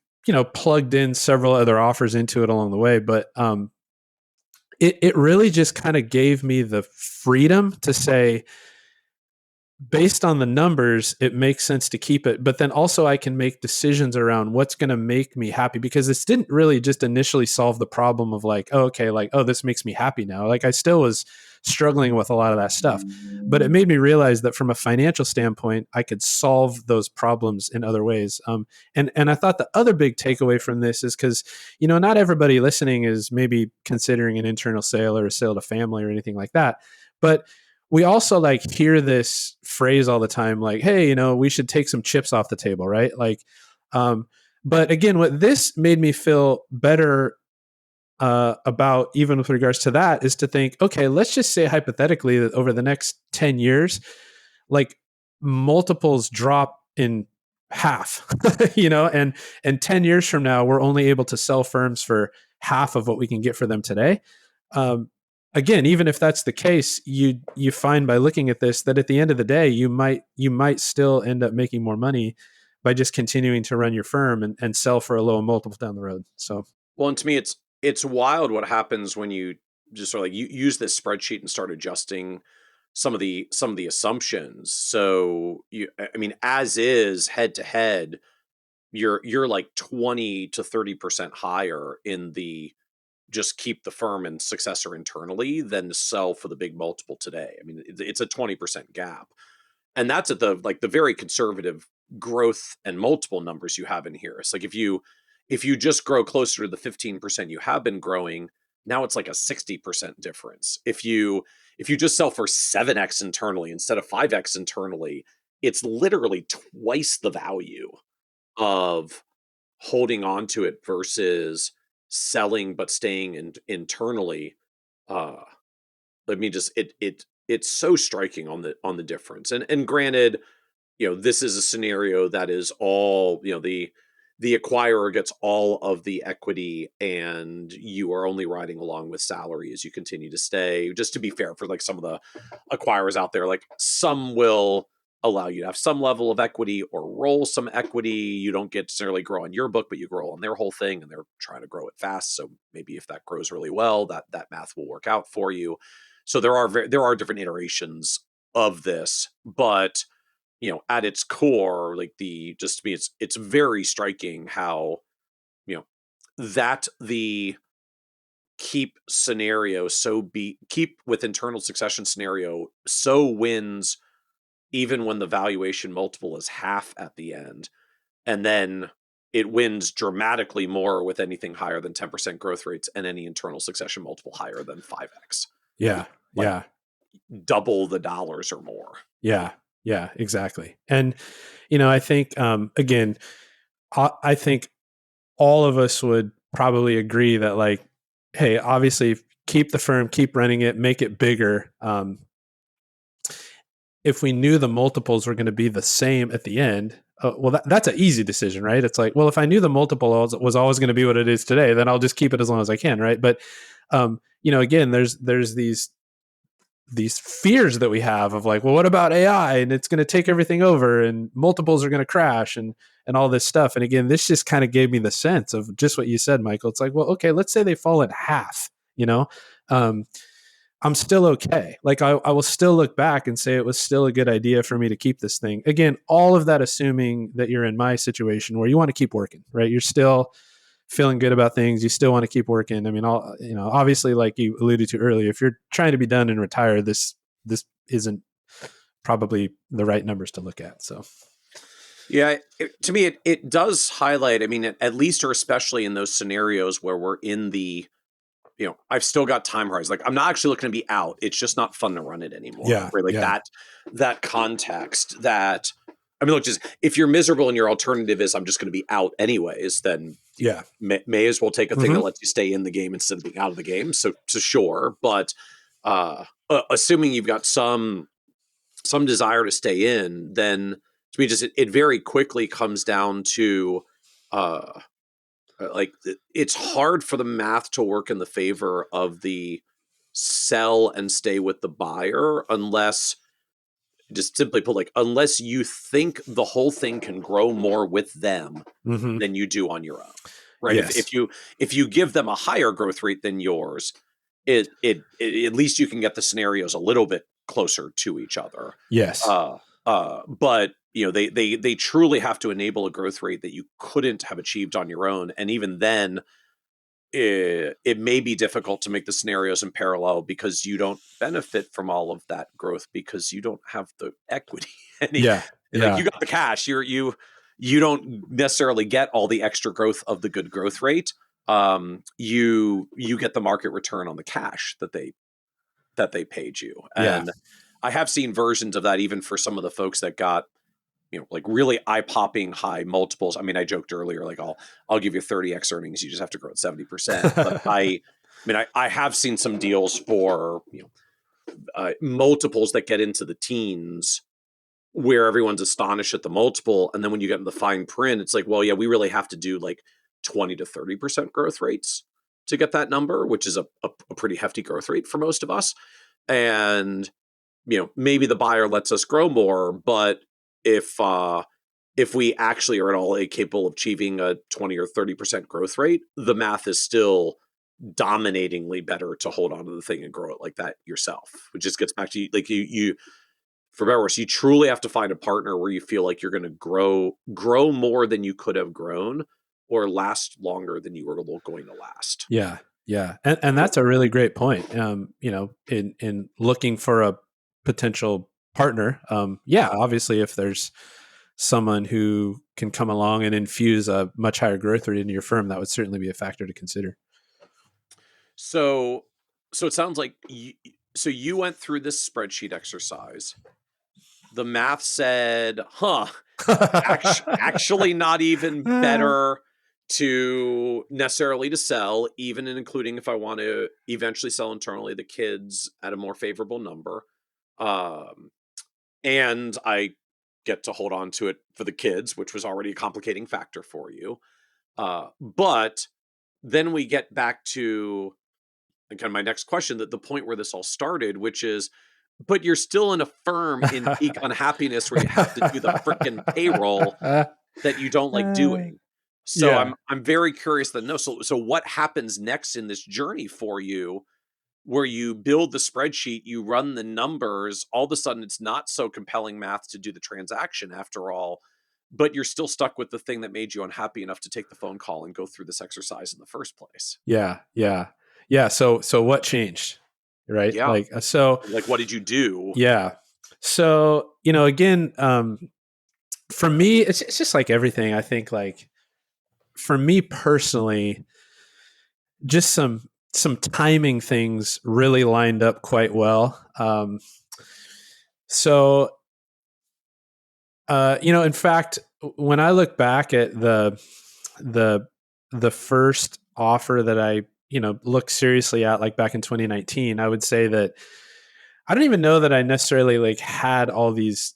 plugged in several other offers into it along the way, but it really just kind of gave me the freedom to say, based on the numbers, it makes sense to keep it. But then also I can make decisions around what's going to make me happy, because this didn't really just initially solve the problem of like, oh, okay, like, oh, this makes me happy now. Like I still was struggling with a lot of that stuff, but it made me realize that from a financial standpoint, I could solve those problems in other ways. And I thought the other big takeaway from this is because, not everybody listening is maybe considering an internal sale or a sale to family or anything like that. But we also like hear this phrase all the time, like, hey, we should take some chips off the table, right? Like, but again, what this made me feel better about, even with regards to that, is to think, okay, let's just say hypothetically that over the next 10 years, like multiples drop in half, and 10 years from now, we're only able to sell firms for half of what we can get for them today. Again, even if that's the case, you find by looking at this that at the end of the day, you might still end up making more money by just continuing to run your firm and sell for a low multiple down the road. So, well, and to me, it's wild what happens when you just sort of like you use this spreadsheet and start adjusting some of the assumptions. So as is head to head, you're like 20 to 30% higher in the just keep the firm and successor internally than to sell for the big multiple today. It's a 20% gap. And that's at the very conservative growth and multiple numbers you have in here. It's like if you just grow closer to the 15% you have been growing, now it's like a 60% difference. If you just sell for 7x internally instead of 5x internally, it's literally twice the value of holding on to it versus selling but staying internally. It's so striking on the difference. And granted, this is a scenario that is all, the acquirer gets all of the equity and you are only riding along with salary as you continue to stay. Just to be fair, for like some of the acquirers out there, like some will allow you to have some level of equity or roll some equity. You don't get to necessarily grow on your book, but you grow on their whole thing, and they're trying to grow it fast. So maybe if that grows really well, that math will work out for you. So there are different iterations of this, but at its core, like just to me, it's very striking how that the keep scenario keep with internal succession scenario so wins even when the valuation multiple is half at the end, and then it wins dramatically more with anything higher than 10% growth rates and any internal succession multiple higher than 5x. Yeah. Like double the dollars or more. Yeah. Yeah, exactly. And, I think, again, I think all of us would probably agree that, like, hey, obviously keep the firm, keep running it, make it bigger. If we knew the multiples were going to be the same at the end, well, that's an easy decision, right? It's like, well, if I knew the multiple was always going to be what it is today, then I'll just keep it as long as I can, right? But, again, there's these fears that we have of like, well, what about AI? And it's going to take everything over and multiples are going to crash and all this stuff. And again, this just kind of gave me the sense of just what you said, Michael. It's like, well, okay, let's say they fall in half, I'm still okay. Like I will still look back and say it was still a good idea for me to keep this thing. Again, all of that assuming that you're in my situation where you want to keep working, right? You're still feeling good about things. You still want to keep working. I mean, obviously, like you alluded to earlier, if you're trying to be done and retire, this isn't probably the right numbers to look at. So, yeah, to me, it does highlight. I mean, at least or especially in those scenarios where we're in the, I've still got time horizon. Like I'm not actually looking to be out. It's just not fun to run it anymore. Yeah, right? Like that context that. I mean, look, just if you're miserable and your alternative is I'm just going to be out anyways, then may as well take a thing that lets you stay in the game instead of being out of the game. So sure, but assuming you've got some desire to stay in, then to me, just it very quickly comes down to like it's hard for the math to work in the favor of the sell and stay with the buyer unless. Just simply put, like, unless you think the whole thing can grow more with them than you do on your own, right? Yes. If you give them a higher growth rate than yours, it at least you can get the scenarios a little bit closer to each other. Yes. But they truly have to enable a growth rate that you couldn't have achieved on your own, and even then, it may be difficult to make the scenarios in parallel because you don't benefit from all of that growth because you don't have the equity. Like you got the cash, you don't necessarily get all the extra growth of the good growth rate. You get the market return on the cash that they paid you. And I have seen versions of that even for some of the folks that got like really eye-popping high multiples. I mean, I joked earlier, like I'll give you 30x earnings. You just have to grow at 70%. But I have seen some deals for multiples that get into the teens where everyone's astonished at the multiple. And then when you get in the fine print, it's like, well, yeah, we really have to do like 20 to 30% growth rates to get that number, which is a pretty hefty growth rate for most of us. And, maybe the buyer lets us grow more, but if we actually are at all capable of achieving a 20 or 30% growth rate, the math is still dominatingly better to hold on to the thing and grow it like that yourself, which just gets back to like you for better or worse, you truly have to find a partner where you feel like you're going to grow more than you could have grown or last longer than you were going to last. Yeah. Yeah. And that's a really great point. In looking for a potential partner. Obviously if there's someone who can come along and infuse a much higher growth rate into your firm, that would certainly be a factor to consider. So it sounds like you went through this spreadsheet exercise. The math said, actually not even better to necessarily to sell, even including if I want to eventually sell internally the kids at a more favorable number. And I get to hold on to it for the kids, which was already a complicating factor for you. But then we get back to kind of my next question, that the point where this all started, which is, but you're still in a firm in peak unhappiness where you have to do the freaking payroll that you don't like doing. So I'm very curious to know. So what happens next in this journey for you where you build the spreadsheet, you run the numbers, all of a sudden it's not so compelling math to do the transaction after all, but you're still stuck with the thing that made you unhappy enough to take the phone call and go through this exercise in the first place. Yeah. So what changed? Right. Yeah. So Like, what did you do? yeah. So, again, for me, it's just like everything. I think like for me personally, just some timing things really lined up quite well. So, in fact, when I look back at the first offer that I, looked seriously at, like back in 2019, I would say that I don't even know that I necessarily like had all these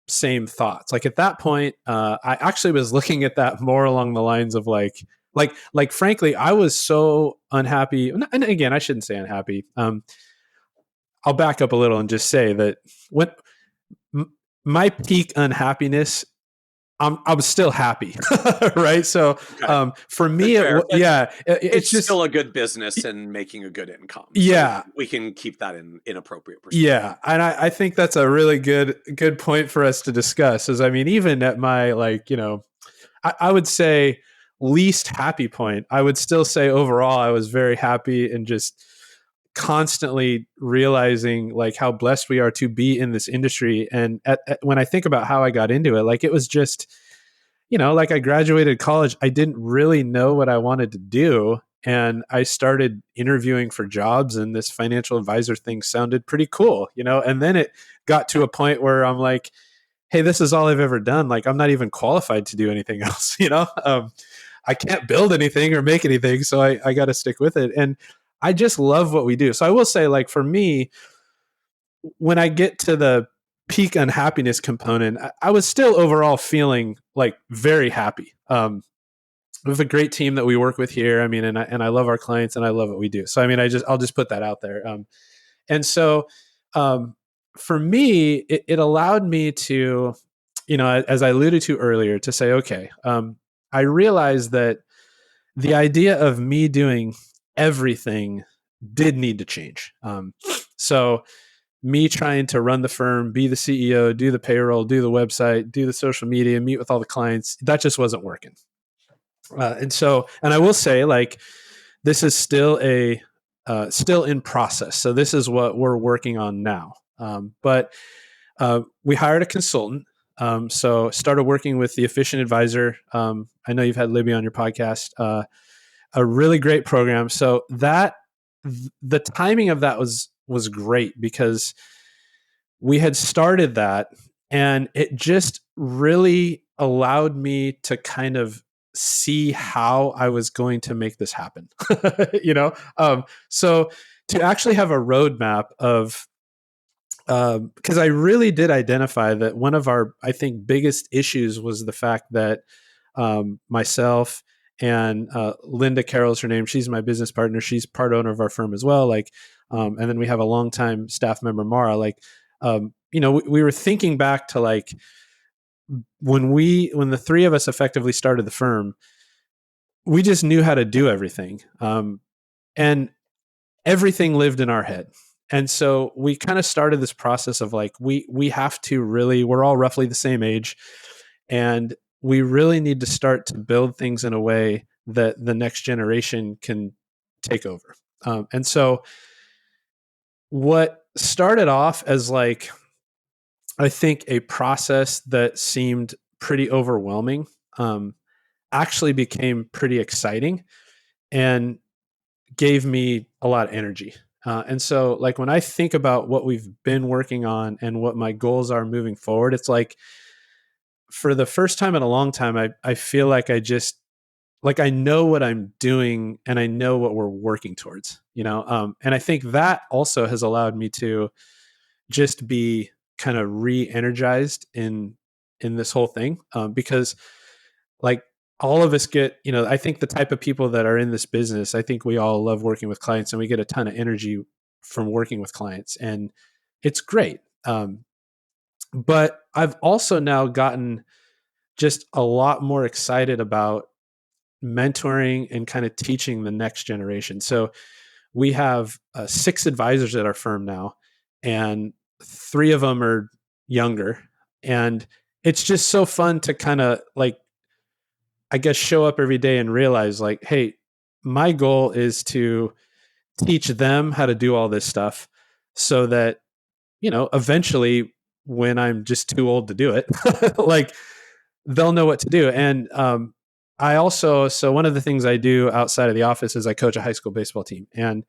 same thoughts. Like at that point, I actually was looking at that more along the lines of like frankly, I was so unhappy. And again, I shouldn't say unhappy. I'll back up a little and just say that when my peak unhappiness, I was still happy, right? So for me, It's just still a good business and making a good income. Yeah, so we can keep that in appropriate perspective. Yeah, and I think that's a really good point for us to discuss. Is I mean, even at my I would say least happy point, I would still say overall I was very happy and just constantly realizing like how blessed we are to be in this industry. And when I think about how I got into it, like it was just, like I graduated college, I didn't really know what I wanted to do. And I started interviewing for jobs, and this financial advisor thing sounded pretty cool, and then it got to a point where I'm like, hey, this is all I've ever done. Like, I'm not even qualified to do anything else, I can't build anything or make anything. So I got to stick with it. And I just love what we do. So I will say, like, for me, when I get to the peak unhappiness component, I was still overall feeling like very happy. We have a great team that we work with here. I mean, and I love our clients and I love what we do. So, I mean, I'll just put that out there. And so, for me, it allowed me to, as I alluded to earlier, to say, okay, I realized that the idea of me doing everything did need to change. So me trying to run the firm, be the CEO, do the payroll, do the website, do the social media, meet with all the clients, that just wasn't working. And I will say, like, this is still still in process. So this is what we're working on now. But we hired a consultant. So started working with the Efficient Advisor. I know you've had Libby on your podcast. A really great program. So the timing of that was great because we had started that, and it just really allowed me to kind of see how I was going to make this happen. So to actually have a roadmap of, because I really did identify that one of our, I think, biggest issues was the fact that myself and Linda Carroll's her name. She's my business partner. She's part owner of our firm as well. And then we have a longtime staff member, Mara. We were thinking back to like when the three of us effectively started the firm, we just knew how to do everything. And everything lived in our head. And so we kind of started this process of like, we have to really, we're all roughly the same age, and we really need to start to build things in a way that the next generation can take over. And so what started off as like, I think a process that seemed pretty overwhelming, actually became pretty exciting and gave me a lot of energy. And so like when I think about what we've been working on and what my goals are moving forward, it's like for the first time in a long time, I feel like I know what I'm doing and I know what we're working towards, and I think that also has allowed me to just be kind of re-energized in this whole thing. Because like all of us get, I think the type of people that are in this business, I think we all love working with clients and we get a ton of energy from working with clients, and it's great. But I've also now gotten just a lot more excited about mentoring and kind of teaching the next generation. So we have 6 advisors at our firm now, and 3 of them are younger. And it's just so fun to kind of like, I guess, show up every day and realize like, hey, my goal is to teach them how to do all this stuff so that, eventually when I'm just too old to do it, like they'll know what to do. And so one of the things I do outside of the office is I coach a high school baseball team. And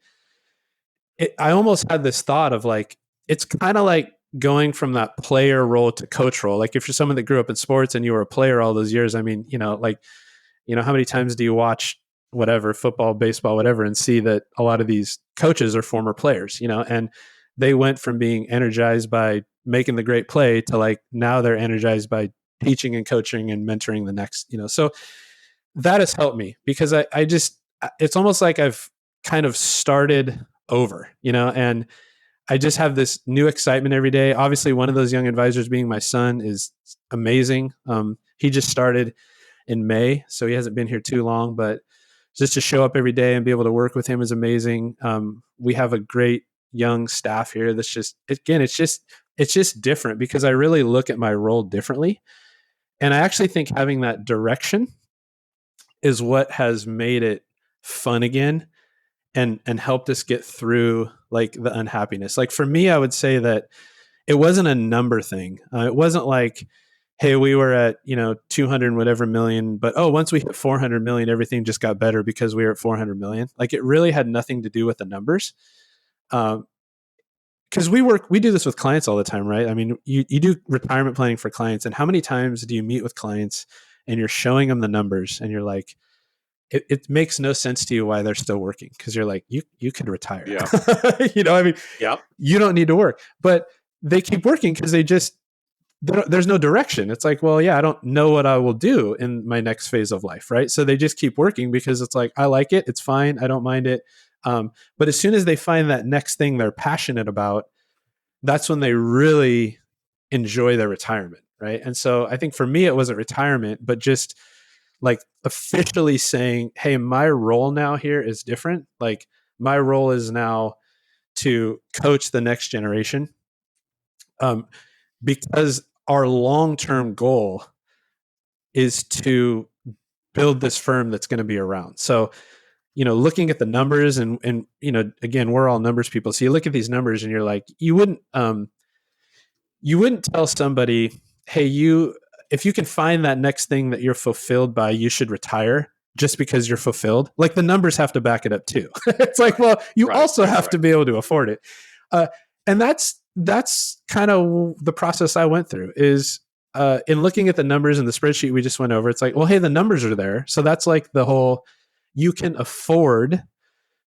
I almost had this thought of like, it's kind of like going from that player role to coach role. Like if you're someone that grew up in sports and you were a player all those years, I mean, how many times do you watch whatever, football, baseball, whatever, and see that a lot of these coaches are former players, and they went from being energized by making the great play to like, now they're energized by teaching and coaching and mentoring the next, so that has helped me because I just, it's almost like I've kind of started over, and I just have this new excitement every day. Obviously, one of those young advisors being my son is amazing. He just started in May, so he hasn't been here too long, but just to show up every day and be able to work with him is amazing. We have a great young staff here that's just, again, it's just different because I really look at my role differently. And I actually think having that direction is what has made it fun again and helped us get through like the unhappiness. Like for me, I would say that it wasn't a number thing. It wasn't like, hey, we were at, 200 and whatever million, but once we hit 400 million, everything just got better because we were at 400 million. Like it really had nothing to do with the numbers. Because we do this with clients all the time, right? I mean, you do retirement planning for clients, and how many times do you meet with clients and you're showing them the numbers and you're like, it makes no sense to you why they're still working because you're like, you could retire. Yeah. I mean, Yep. You don't need to work, but they keep working because there's no direction. It's like, well, yeah, I don't know what I will do in my next phase of life, right? So they just keep working because it's like, I like it. It's fine. I don't mind it. But as soon as they find that next thing they're passionate about, that's when they really enjoy their retirement, right? And so I think for me, it wasn't retirement, but just like officially saying, hey, my role now here is different. Like my role is now to coach the next generation. Because our long-term goal is to build this firm that's going to be around. So, looking at the numbers and again, we're all numbers people. So you look at these numbers and you're like, you wouldn't tell somebody, hey, if you can find that next thing that you're fulfilled by, you should retire just because you're fulfilled. Like the numbers have to back it up too. It's like, well, you also have to be able to afford it. And that's kind of the process I went through is in looking at the numbers in the spreadsheet we just went over. It's like, well, hey, the numbers are there. So that's like the whole, you can afford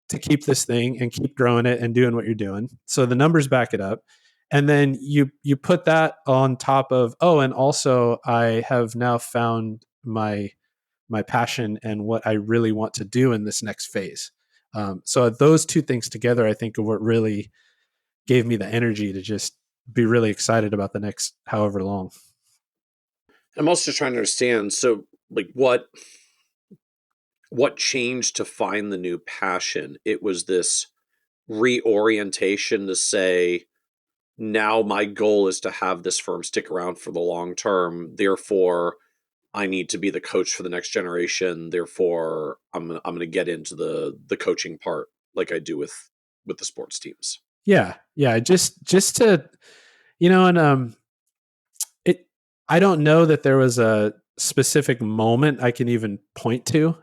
to keep this thing and keep growing it and doing what you're doing. So the numbers back it up. And then you put that on top of, and also I have now found my passion and what I really want to do in this next phase. So those two things together, I think, are what really gave me the energy to just be really excited about the next however long. I'm also trying to understand. So like what changed to find the new passion? It was this reorientation to say, now my goal is to have this firm stick around for the long term. Therefore, I need to be the coach for the next generation. Therefore, I'm going to get into the coaching part like I do with the sports teams. Yeah. Just to, and I don't know that there was a specific moment I can even point to.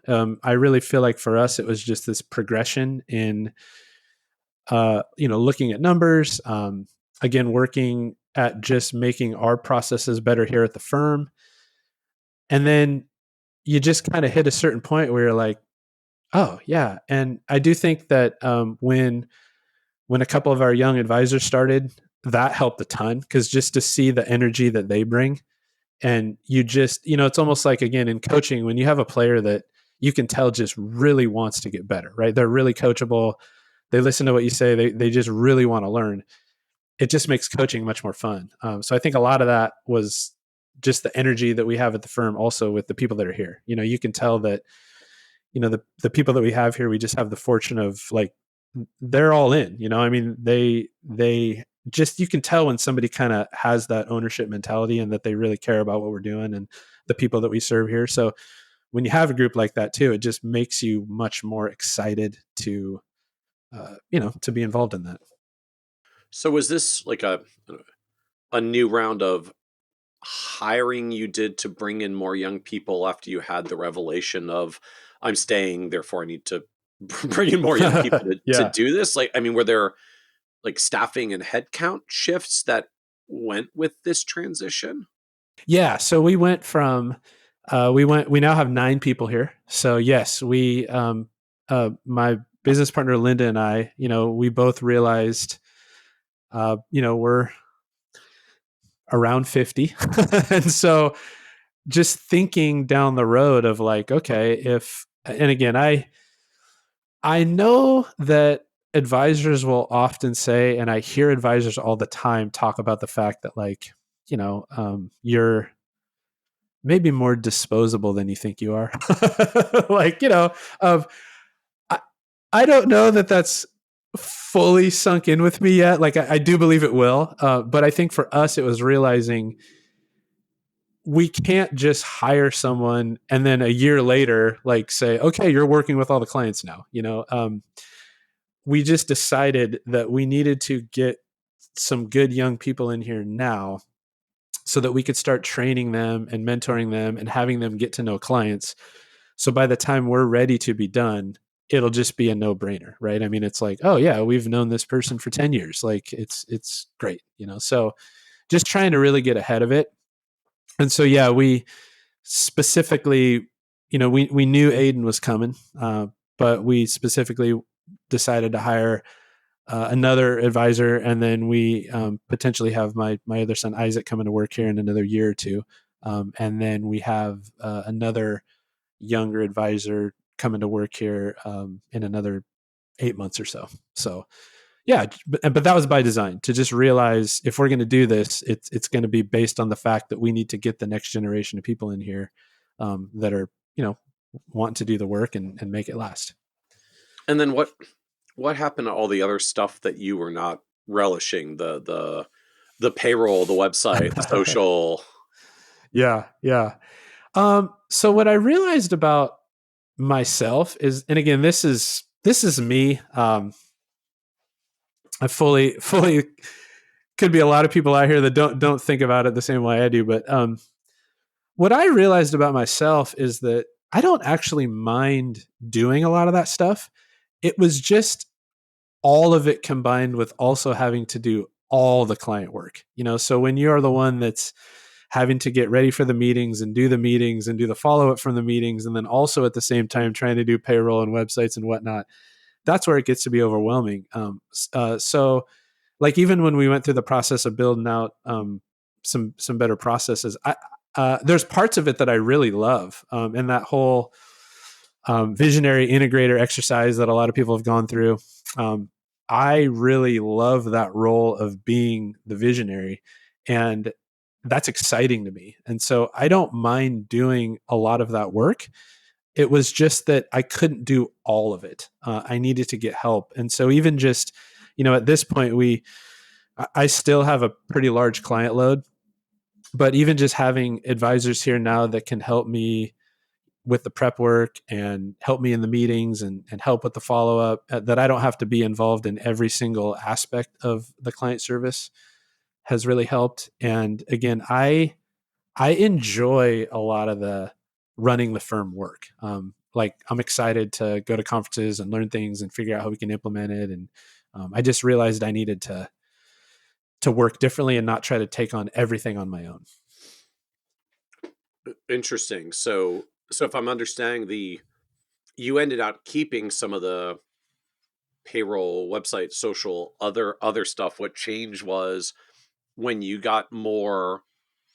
I really feel like for us, it was just this progression in, looking at numbers, again, working at just making our processes better here at the firm. And then you just kind of hit a certain point where you're like, oh yeah. And I do think that when a couple of our young advisors started, that helped a ton because just to see the energy that they bring. And you just, it's almost like, again, in coaching, when you have a player that you can tell just really wants to get better, right? They're really coachable. They listen to what you say. They just really want to learn. It just makes coaching much more fun. So I think a lot of that was just the energy that we have at the firm also with the people that are here. You can tell that, the people that we have here, we just have the fortune of like they're all in, I mean, they just, you can tell when somebody kind of has that ownership mentality and that they really care about what we're doing and the people that we serve here. So when you have a group like that too, it just makes you much more excited to, to be involved in that. So was this like a new round of hiring you did to bring in more young people after you had the revelation of I'm staying, therefore I need to bring in more young people to Yeah. do this? Like, I mean, were there like staffing and headcount shifts that went with this transition? Yeah. So we went from, we now have 9 people here. So yes, my business partner, Linda, and I, we both realized, we're around 50. And so just thinking down the road of like, okay, and again, I know that advisors will often say, and I hear advisors all the time talk about the fact that like, you're maybe more disposable than you think you are. Like, of, I, I don't know that that's fully sunk in with me yet. Like I do believe it will. But I think for us, it was realizing we can't just hire someone and then a year later, like say, okay, you're working with all the clients now, we just decided that we needed to get some good young people in here now so that we could start training them and mentoring them and having them get to know clients. So by the time we're ready to be done, it'll just be a no-brainer, right? I mean, it's like, oh yeah, we've known this person for 10 years. Like it's great, so just trying to really get ahead of it. And so, yeah, we specifically, we knew Aiden was coming, but we specifically decided to hire another advisor, and then we potentially have my other son Isaac coming to work here in another year or two, and then we have another younger advisor coming to work here in another 8 months or so. So yeah, but that was by design, to just realize if we're going to do this, it's going to be based on the fact that we need to get the next generation of people in here that are want to do the work and make it last. And then what happened to all the other stuff that you were not relishing? The payroll, the website, the social. Yeah. So what I realized about myself is, and again, this is me. I fully could be a lot of people out here that don't think about it the same way I do. But what I realized about myself is that I don't actually mind doing a lot of that stuff. It was just all of it combined with also having to do all the client work. So when you're the one that's having to get ready for the meetings and do the follow-up from the meetings, and then also at the same time trying to do payroll and websites and whatnot, that's where it gets to be overwhelming. So like even when we went through the process of building out some better processes, there's parts of it that I really love, and that whole visionary integrator exercise that a lot of people have gone through. I really love that role of being the visionary, and that's exciting to me. And so I don't mind doing a lot of that work. It was just that I couldn't do all of it. I needed to get help. And so even just, at this point, I still have a pretty large client load, but even just having advisors here now that can help me with the prep work and help me in the meetings and help with the follow-up, that I don't have to be involved in every single aspect of the client service, has really helped. And again, I enjoy a lot of the running the firm work. Like I'm excited to go to conferences and learn things and figure out how we can implement it. And I just realized I needed to work differently and not try to take on everything on my own. Interesting. So if I'm understanding, you ended up keeping some of the payroll, website, social, other stuff. What changed was when you got more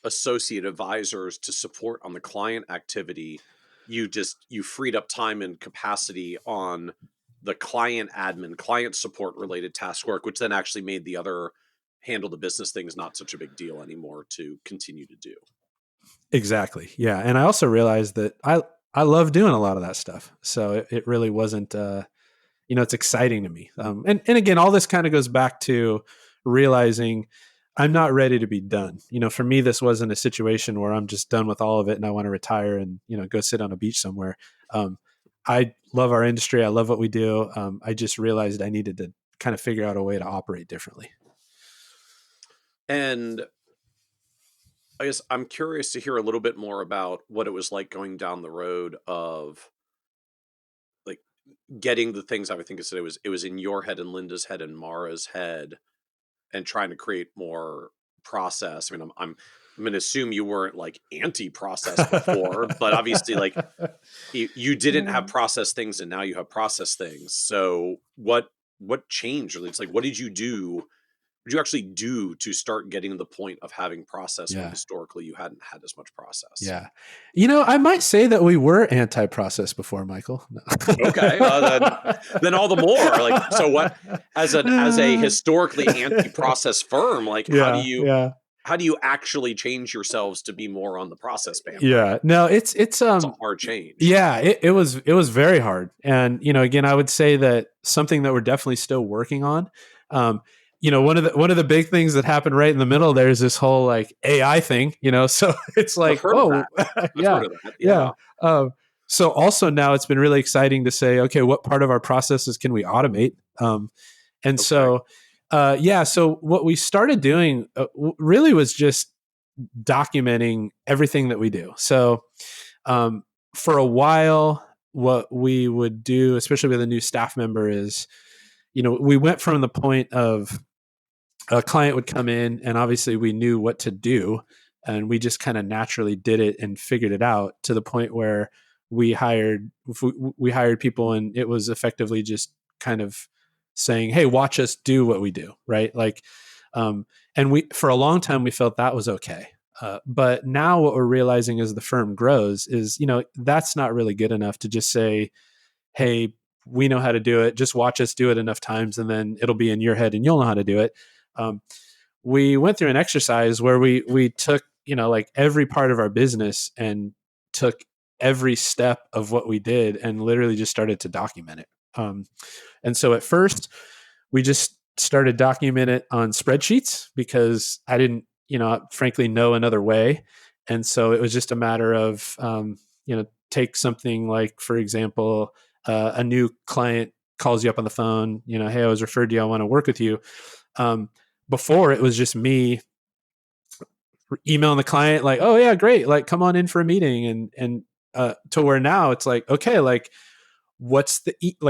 associate advisors to support on the client activity, you freed up time and capacity on the client admin, client support related task work, which then actually made the other handle the business things not such a big deal anymore to continue to do. Exactly. Yeah. And I also realized that I love doing a lot of that stuff. So it really wasn't, it's exciting to me. And again, all this kind of goes back to realizing I'm not ready to be done. For me, this wasn't a situation where I'm just done with all of it and I want to retire and, go sit on a beach somewhere. I love our industry. I love what we do. I just realized I needed to kind of figure out a way to operate differently. And I guess I'm curious to hear a little bit more about what it was like going down the road of like getting the things I would think it was in your head and Linda's head and Mara's head and trying to create more process. I mean, I'm going to assume you weren't like anti-process before, but obviously like you didn't have process things and now you have process things. So what changed? It's like, what did you do? What did you actually do to start getting to the point of having process when historically you hadn't had as much process? Yeah. I might say that we were anti-process before, Michael. No. Okay. Then all the more. Like, so what, as a historically anti-process firm, like how do you actually change yourselves to be more on the process band? Yeah. No, it's a hard change. Yeah, it was very hard. And, again, I would say that something that we're definitely still working on. One of the big things that happened right in the middle there is this whole like AI thing, so it's like, yeah. So also now it's been really exciting to say, okay, what part of our processes can we automate? So what we started doing really was just documenting everything that we do. So for a while, what we would do, especially with a new staff member, is, we went from the point of a client would come in and obviously we knew what to do and we just kind of naturally did it and figured it out, to the point where we hired people and it was effectively just kind of saying, hey, watch us do what we do. Right. Like, and for a long time, we felt that was okay. But now what we're realizing as the firm grows is, that's not really good enough to just say, hey, we know how to do it. Just watch us do it enough times and then it'll be in your head and you'll know how to do it. We went through an exercise where we took, like every part of our business and took every step of what we did and literally just started to document it. And so at first we just started documenting it on spreadsheets because I didn't, frankly know another way. And so it was just a matter of, take something like, for example, a new client calls you up on the phone, hey, I was referred to you, I want to work with you. Before it was just me emailing the client like, oh yeah, great. Like, come on in for a meeting. And to where now it's like, okay, like what's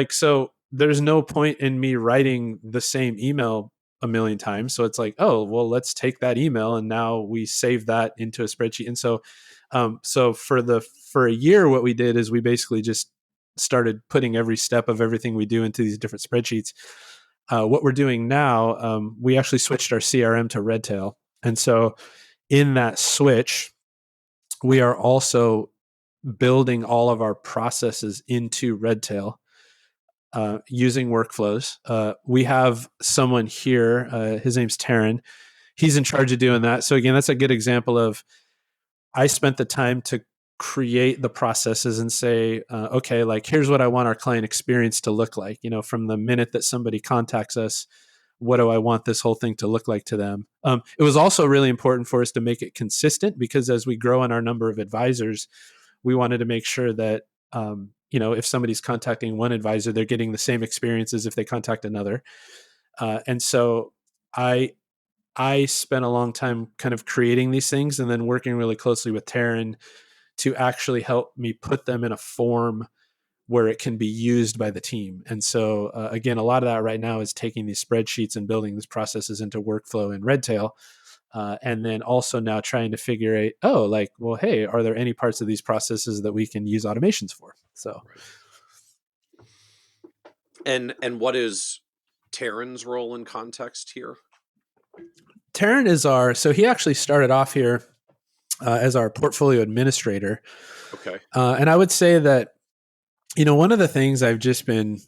so there's no point in me writing the same email a million times. So it's like, oh, well, let's take that email and now we save that into a spreadsheet. And so, for a year, what we did is we basically just started putting every step of everything we do into these different spreadsheets. What we're doing now, we actually switched our CRM to Redtail. And so in that switch, we are also building all of our processes into Redtail using workflows. We have someone here, his name's Taryn. He's in charge of doing that. So again, that's a good example of, I spent the time to create the processes and say, okay, like here's what I want our client experience to look like. From the minute that somebody contacts us, what do I want this whole thing to look like to them? It was also really important for us to make it consistent because as we grow in our number of advisors, we wanted to make sure that, if somebody's contacting one advisor, they're getting the same experience as if they contact another. And so I spent a long time kind of creating these things and then working really closely with Taryn to actually help me put them in a form where it can be used by the team. And so, again, a lot of that right now is taking these spreadsheets and building these processes into workflow in Redtail. And then also now trying to figure out, hey, are there any parts of these processes that we can use automations for? So. And what is Taryn's role in context here? Taryn is so he actually started off here as our portfolio administrator. Okay. And I would say that, one of the things I've just been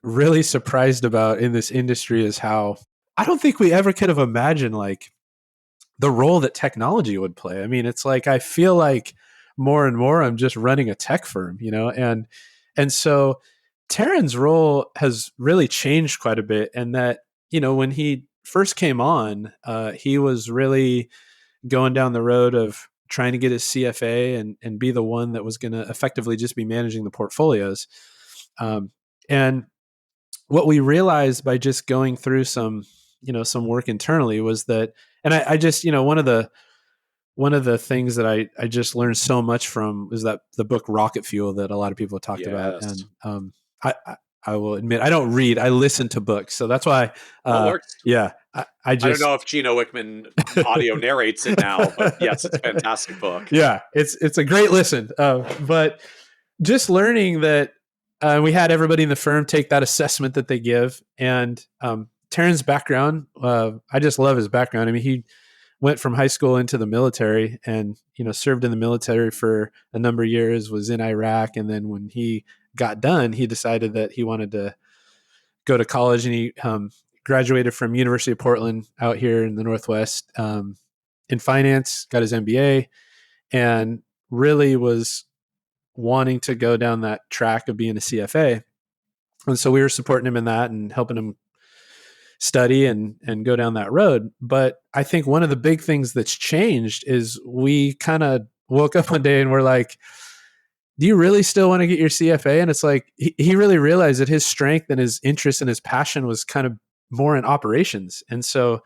really surprised about in this industry is how I don't think we ever could have imagined like the role that technology would play. I mean, it's like, I feel like more and more I'm just running a tech firm, and so Taryn's role has really changed quite a bit, and that, when he first came on, he was really going down the road of trying to get his CFA and be the one that was going to effectively just be managing the portfolios. And what we realized by just going through some work internally was that, and I just, one of the things that I just learned so much from is that the book Rocket Fuel that a lot of people have talked about. And I will admit, I don't read, I listen to books. So that's why, yeah, I don't know if Gino Wickman audio narrates it now, but yes, it's a fantastic book. Yeah, it's a great listen. But just learning that we had everybody in the firm take that assessment that they give. And Taryn's background, I just love his background. I mean, he went from high school into the military and, served in the military for a number of years, was in Iraq. And then when he got done, he decided that he wanted to go to college, and he graduated from University of Portland out here in the Northwest in finance, got his MBA, and really was wanting to go down that track of being a CFA. And so we were supporting him in that and helping him study and go down that road. But I think one of the big things that's changed is we kind of woke up one day and we're like, do you really still want to get your CFA? And it's like, he really realized that his strength and his interest and his passion was kind of more in operations. And so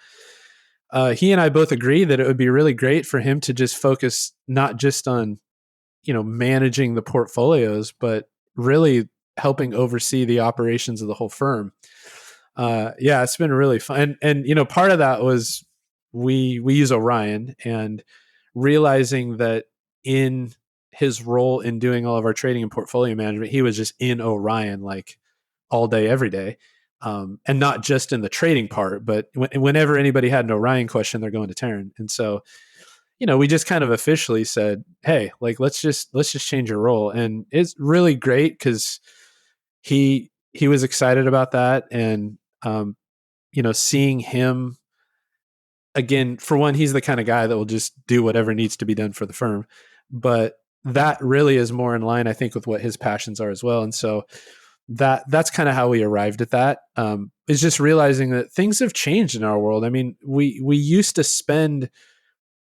he and I both agree that it would be really great for him to just focus not just on, managing the portfolios, but really helping oversee the operations of the whole firm. Yeah, it's been really fun. And part of that was we use Orion, and realizing that in his role in doing all of our trading and portfolio management, he was just in Orion like all day, every day. And not just in the trading part, but whenever anybody had an Orion question, they're going to Taryn. And so, we just kind of officially said, hey, like, let's just change your role. And it's really great because he was excited about that. And, seeing him again, for one, he's the kind of guy that will just do whatever needs to be done for the firm. But that really is more in line, I think, with what his passions are as well. And so that's kind of how we arrived at that, is just realizing that things have changed in our world. I mean, we used to spend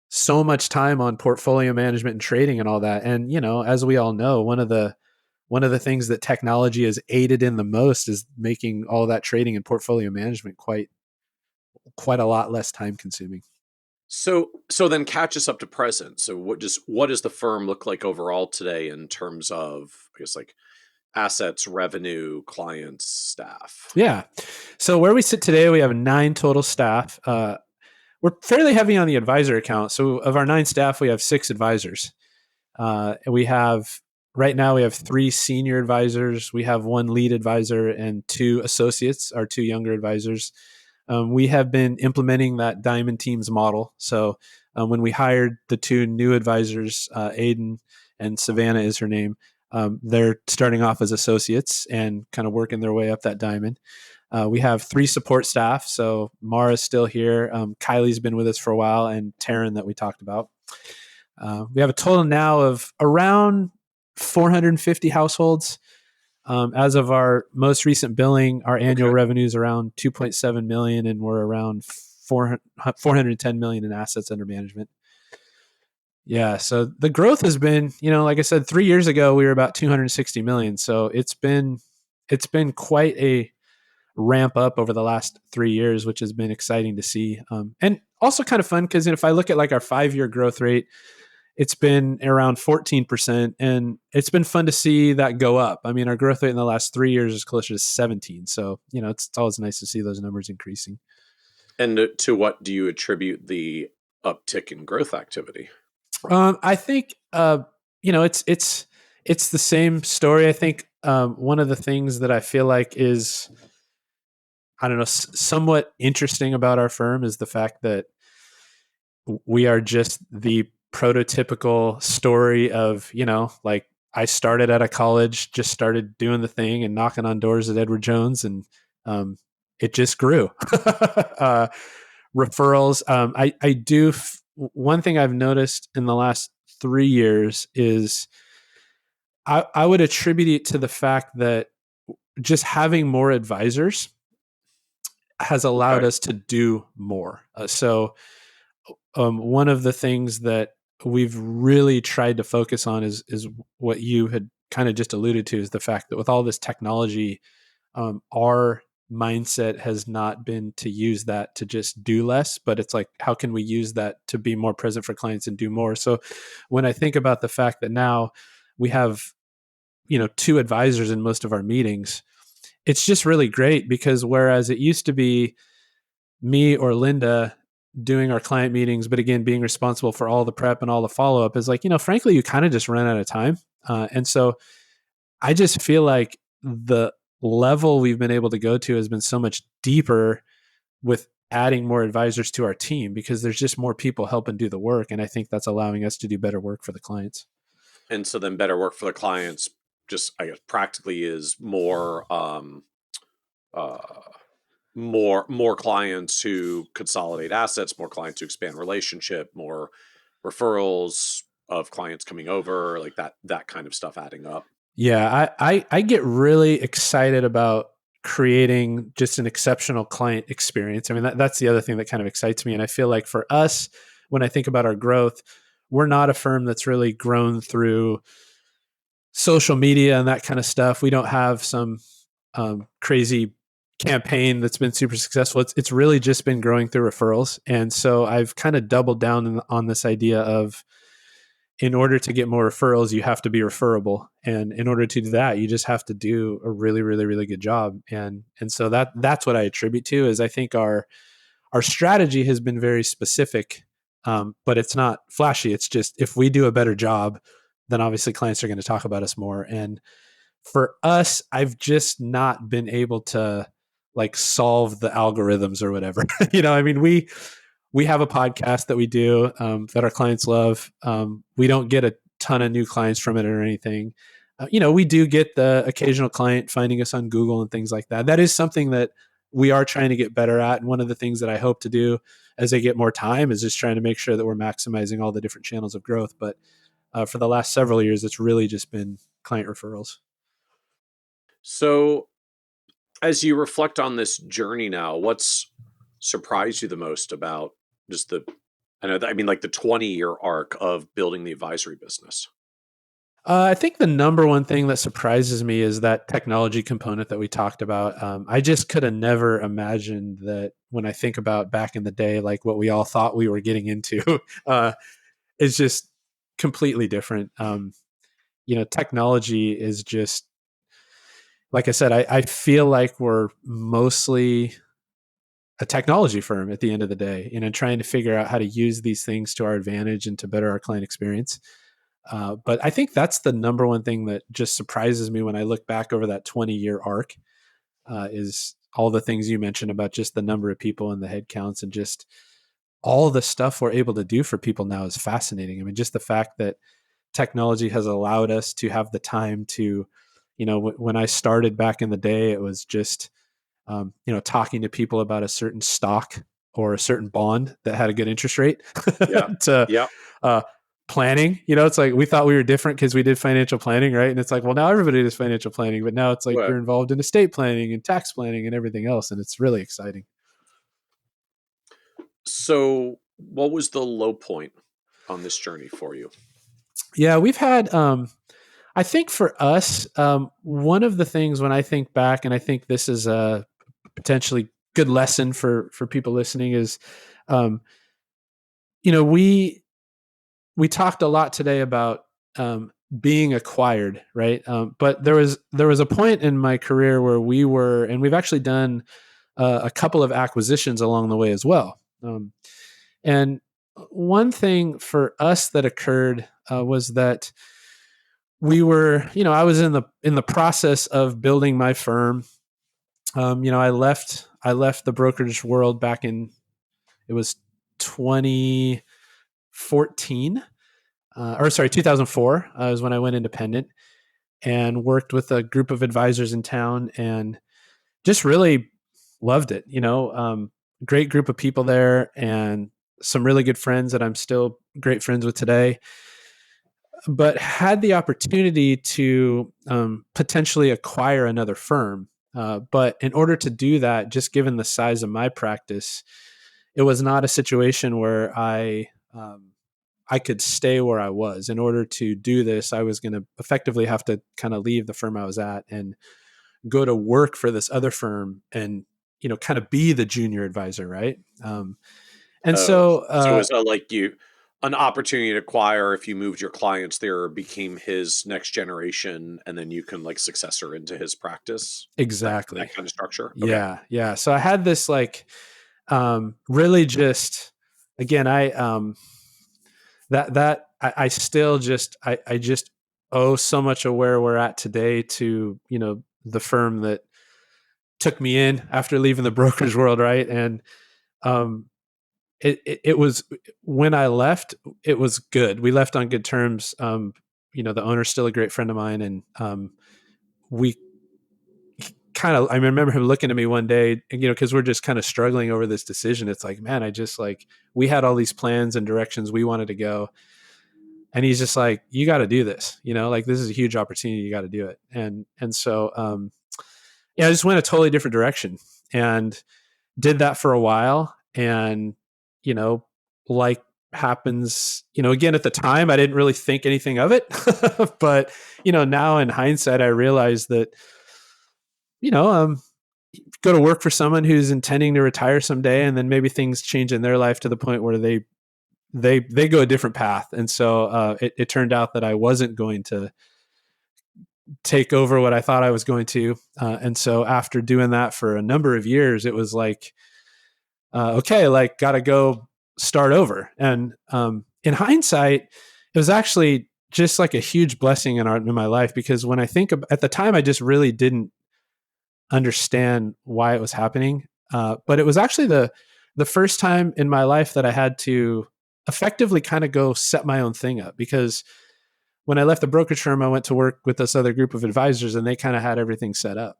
so much time on portfolio management and trading and all that. And, as we all know, one of the things that technology has aided in the most is making all that trading and portfolio management quite a lot less time consuming. So then catch us up to present. So what does the firm look like overall today in terms of, I guess, like assets, revenue, clients, staff? Yeah. So where we sit today, we have 9 total staff. We're fairly heavy on the advisor account. So of our 9 staff, we have 6 advisors. And right now we have 3 senior advisors. We have 1 lead advisor and 2 associates, our 2 younger advisors. We have been implementing that Diamond Teams model. So when we hired the 2 new advisors, Aiden and Savannah is her name, they're starting off as associates and kind of working their way up that diamond. We have 3 support staff. So Mara's still here. Kylie's been with us for a while, and Taryn that we talked about. We have a total now of around 450 households. As of our most recent billing, our annual revenue is around 2.7 million, and we're around 410 million in assets under management. Yeah. So the growth has been, like I said, 3 years ago, we were about 260 million. So it's been quite a ramp up over the last 3 years, which has been exciting to see. And also kind of fun because if I look at like our 5-year growth rate, it's been around 14%, and it's been fun to see that go up. I mean, our growth rate in the last 3 years is closer to 17. So, it's always nice to see those numbers increasing. And to what do you attribute the uptick in growth activity? I think, it's the same story. I think one of the things that I feel like is, I don't know, somewhat interesting about our firm is the fact that we are just the prototypical story of, like I started at a college, just started doing the thing and knocking on doors at Edward Jones, and it just grew. Referrals. I do. One thing I've noticed in the last 3 years is I would attribute it to the fact that just having more advisors has allowed us to do more. One of the things that we've really tried to focus on is what you had kind of just alluded to, is the fact that with all this technology, our mindset has not been to use that to just do less, but it's like, how can we use that to be more present for clients and do more? So when I think about the fact that now we have, 2 advisors in most of our meetings, it's just really great, because whereas it used to be me or Linda doing our client meetings, but again, being responsible for all the prep and all the follow-up, is like, frankly, you kind of just run out of time. And so I just feel like the level we've been able to go to has been so much deeper with adding more advisors to our team, because there's just more people helping do the work. And I think that's allowing us to do better work for the clients. And so then better work for the clients, just, I guess, practically is more clients who consolidate assets, more clients who expand relationship, more referrals of clients coming over, like that kind of stuff adding up. Yeah, I get really excited about creating just an exceptional client experience. I mean, that's the other thing that kind of excites me. And I feel like for us, when I think about our growth, we're not a firm that's really grown through social media and that kind of stuff. We don't have some crazy campaign that's been super successful. It's really just been growing through referrals. And so I've kind of doubled down on this idea of, in order to get more referrals, you have to be referable. And in order to do that, you just have to do a really, really, really good job. And so that's what I attribute to, is I think our strategy has been very specific, but it's not flashy. It's just, if we do a better job, then obviously clients are going to talk about us more. And for us, I've just not been able to like solve the algorithms or whatever. I mean, we have a podcast that we do that our clients love. We don't get a ton of new clients from it or anything. We do get the occasional client finding us on Google and things like that. That is something that we are trying to get better at. And one of the things that I hope to do as I get more time is just trying to make sure that we're maximizing all the different channels of growth. But for the last several years, it's really just been client referrals. So as you reflect on this journey now, what's surprised you the most about just the 20-year arc of building the advisory business? I think the number one thing that surprises me is that technology component that we talked about. I just could have never imagined that, when I think about back in the day, like what we all thought we were getting into is just completely different. Technology is just, like I said, I feel like we're mostly a technology firm at the end of the day, trying to figure out how to use these things to our advantage and to better our client experience. But I think that's the number one thing that just surprises me when I look back over that 20-year arc, is all the things you mentioned about just the number of people and the head counts, and just all the stuff we're able to do for people now is fascinating. I mean, just the fact that technology has allowed us to have the time to, when I started back in the day, it was just, talking to people about a certain stock or a certain bond that had a good interest rate. Planning, it's like, we thought we were different because we did financial planning, right? And it's like, well, now everybody does financial planning, but now it's like you're involved in estate planning and tax planning and everything else. And it's really exciting. So what was the low point on this journey for you? Yeah, we've had, I think for us, one of the things when I think back, and I think this is a potentially good lesson for people listening, is, we talked a lot today about being acquired, right? But there was a point in my career where and we've actually done a couple of acquisitions along the way as well. And one thing for us that occurred was that we were, I was in the process of building my firm. I left the brokerage world back in, it was 2014, 2004 was when I went independent, and worked with a group of advisors in town, and just really loved it. Great group of people there, and some really good friends that I'm still great friends with today. but had the opportunity to potentially acquire another firm. But in order to do that, just given the size of my practice, it was not a situation where I could stay where I was. In order to do this, I was going to effectively have to kind of leave the firm I was at and go to work for this other firm and, kind of be the junior advisor. Right. And so, So it's like an opportunity to acquire if you moved your clients there, became his next generation, and then you can like successor into his practice. exactly. That kind of structure. Okay. Yeah. Yeah. So I had this really just, again, I still just, I just owe so much of where we're at today to, the firm that took me in after leaving the brokerage world. Right. And, it was, when I left, it was good. We left on good terms. The owner's still a great friend of mine. And, we I remember him looking at me one day, cause we're just kind of struggling over this decision. It's like, man, we had all these plans and directions we wanted to go. And he's just like, you got to do this, this is a huge opportunity. You got to do it. And so, I just went a totally different direction and did that for a while. And, like happens, again, at the time, I didn't really think anything of it, but, now in hindsight, I realized that, go to work for someone who's intending to retire someday, and then maybe things change in their life to the point where they go a different path. And so it turned out that I wasn't going to take over what I thought I was going to. And so after doing that for a number of years, it was like, okay, like got to go start over. And in hindsight, it was actually just like a huge blessing in my life, because when I think at the time, I just really didn't understand why it was happening. But it was actually the first time in my life that I had to effectively kind of go set my own thing up, because when I left the brokerage firm, I went to work with this other group of advisors, and they kind of had everything set up.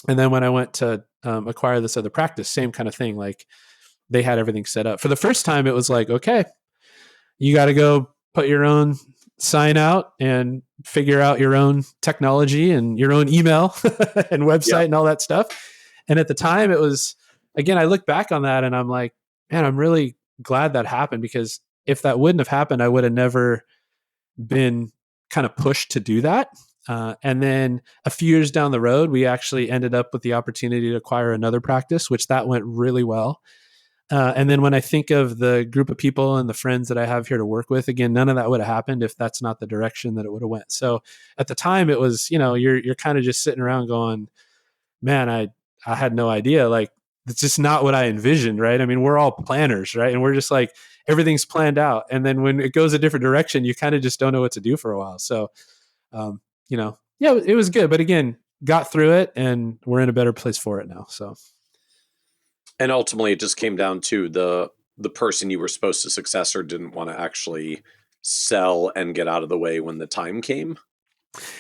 And then when I went to acquire this other practice, same kind of thing, like they had everything set up. For the first time, it was like, okay, you got to go put your own sign out and figure out your own technology and your own email and website and all that stuff. And at the time, it was, again, I look back on that and I'm like, man, I'm really glad that happened, because if that wouldn't have happened, I would have never been kind of pushed to do that. And then a few years down the road, we actually ended up with the opportunity to acquire another practice, which that went really well. And then when I think of the group of people and the friends that I have here to work with, again, none of that would have happened if that's not the direction that it would have went. So at the time, it was, you're kind of just sitting around going, man, I had no idea. Like, it's just not what I envisioned, right? I mean, we're all planners, right? And we're just like, everything's planned out. And then when it goes a different direction, you kind of just don't know what to do for a while. So, it was good. But again, got through it, and we're in a better place for it now. So. And ultimately, it just came down to the person you were supposed to successor didn't want to actually sell and get out of the way when the time came.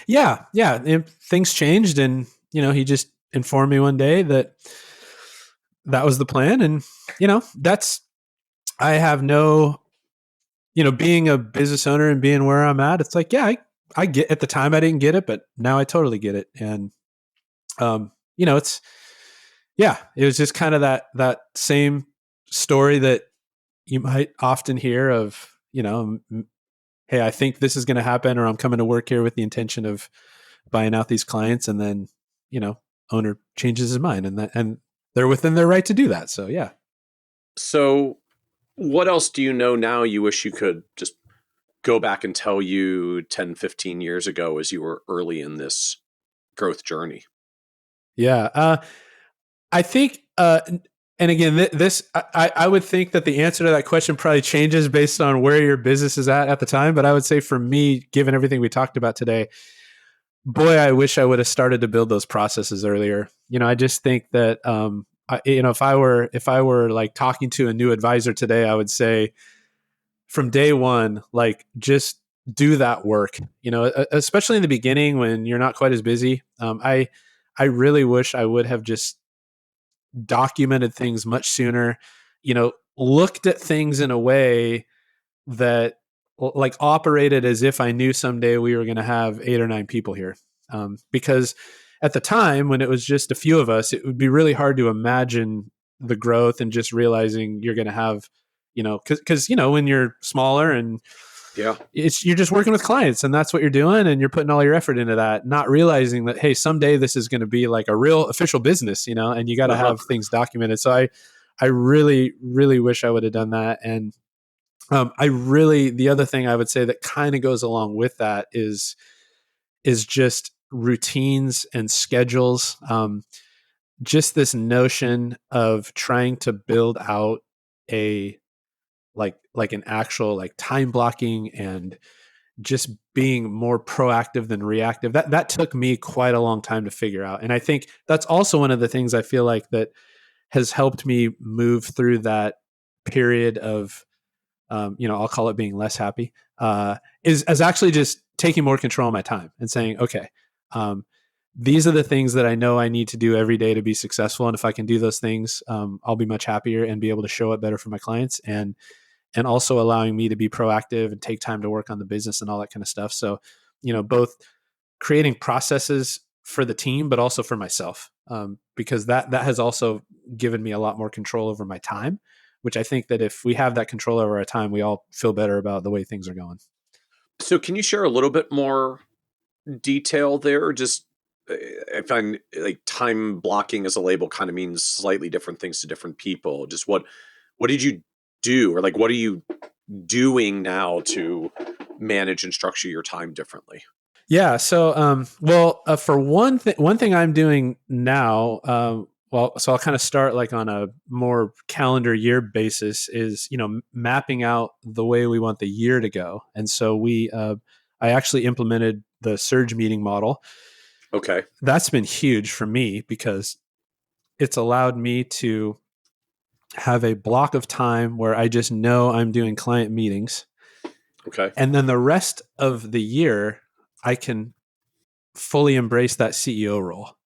Yeah. Things changed, and he just informed me one day that was the plan, and I have no, being a business owner and being where I'm at, it's like, yeah, I get, at the time I didn't get it, but now I totally get it, and it's. Yeah, it was just kind of that same story that you might often hear of, hey, I think this is going to happen, or I'm coming to work here with the intention of buying out these clients, and then, owner changes his mind, and they're within their right to do that. So, yeah. So what else do you know now you wish you could just go back and tell you 10, 15 years ago as you were early in this growth journey? Yeah. I think, and again, I would think that the answer to that question probably changes based on where your business is at the time. But I would say for me, given everything we talked about today, boy, I wish I would have started to build those processes earlier. I just think that, if I were like talking to a new advisor today, I would say from day one, like just do that work, especially in the beginning when you're not quite as busy. I really wish I would have just documented things much sooner, looked at things in a way that like operated as if I knew someday we were going to have 8 or 9 people here. Because at the time when it was just a few of us, it would be really hard to imagine the growth and just realizing you're going to have, cause when you're smaller and Yeah. you're just working with clients and that's what you're doing. And you're putting all your effort into that, not realizing that, hey, someday this is going to be like a real official business, and you got to have things documented. So I really, really wish I would have done that. And the other thing I would say that kind of goes along with that is just routines and schedules. Just this notion of trying to build out a like an actual like time blocking and just being more proactive than reactive. That took me quite a long time to figure out. And I think that's also one of the things I feel like that has helped me move through that period of, I'll call it being less happy, is actually just taking more control of my time and saying, okay, these are the things that I know I need to do every day to be successful. And if I can do those things, I'll be much happier and be able to show up better for my clients, and also allowing me to be proactive and take time to work on the business and all that kind of stuff. So, both creating processes for the team, but also for myself, because that has also given me a lot more control over my time, which I think that if we have that control over our time, we all feel better about the way things are going. So can you share a little bit more detail there? Just I find like time blocking as a label kind of means slightly different things to different people. Just what did you do, or like what are you doing now to manage and structure your time differently? Yeah. So, for one thing I'm doing now, so I'll kind of start like on a more calendar year basis is, mapping out the way we want the year to go. And so I actually implemented the surge meeting model. Okay. That's been huge for me because it's allowed me to have a block of time where I just know I'm doing client meetings. Okay. And then the rest of the year, I can fully embrace that CEO role.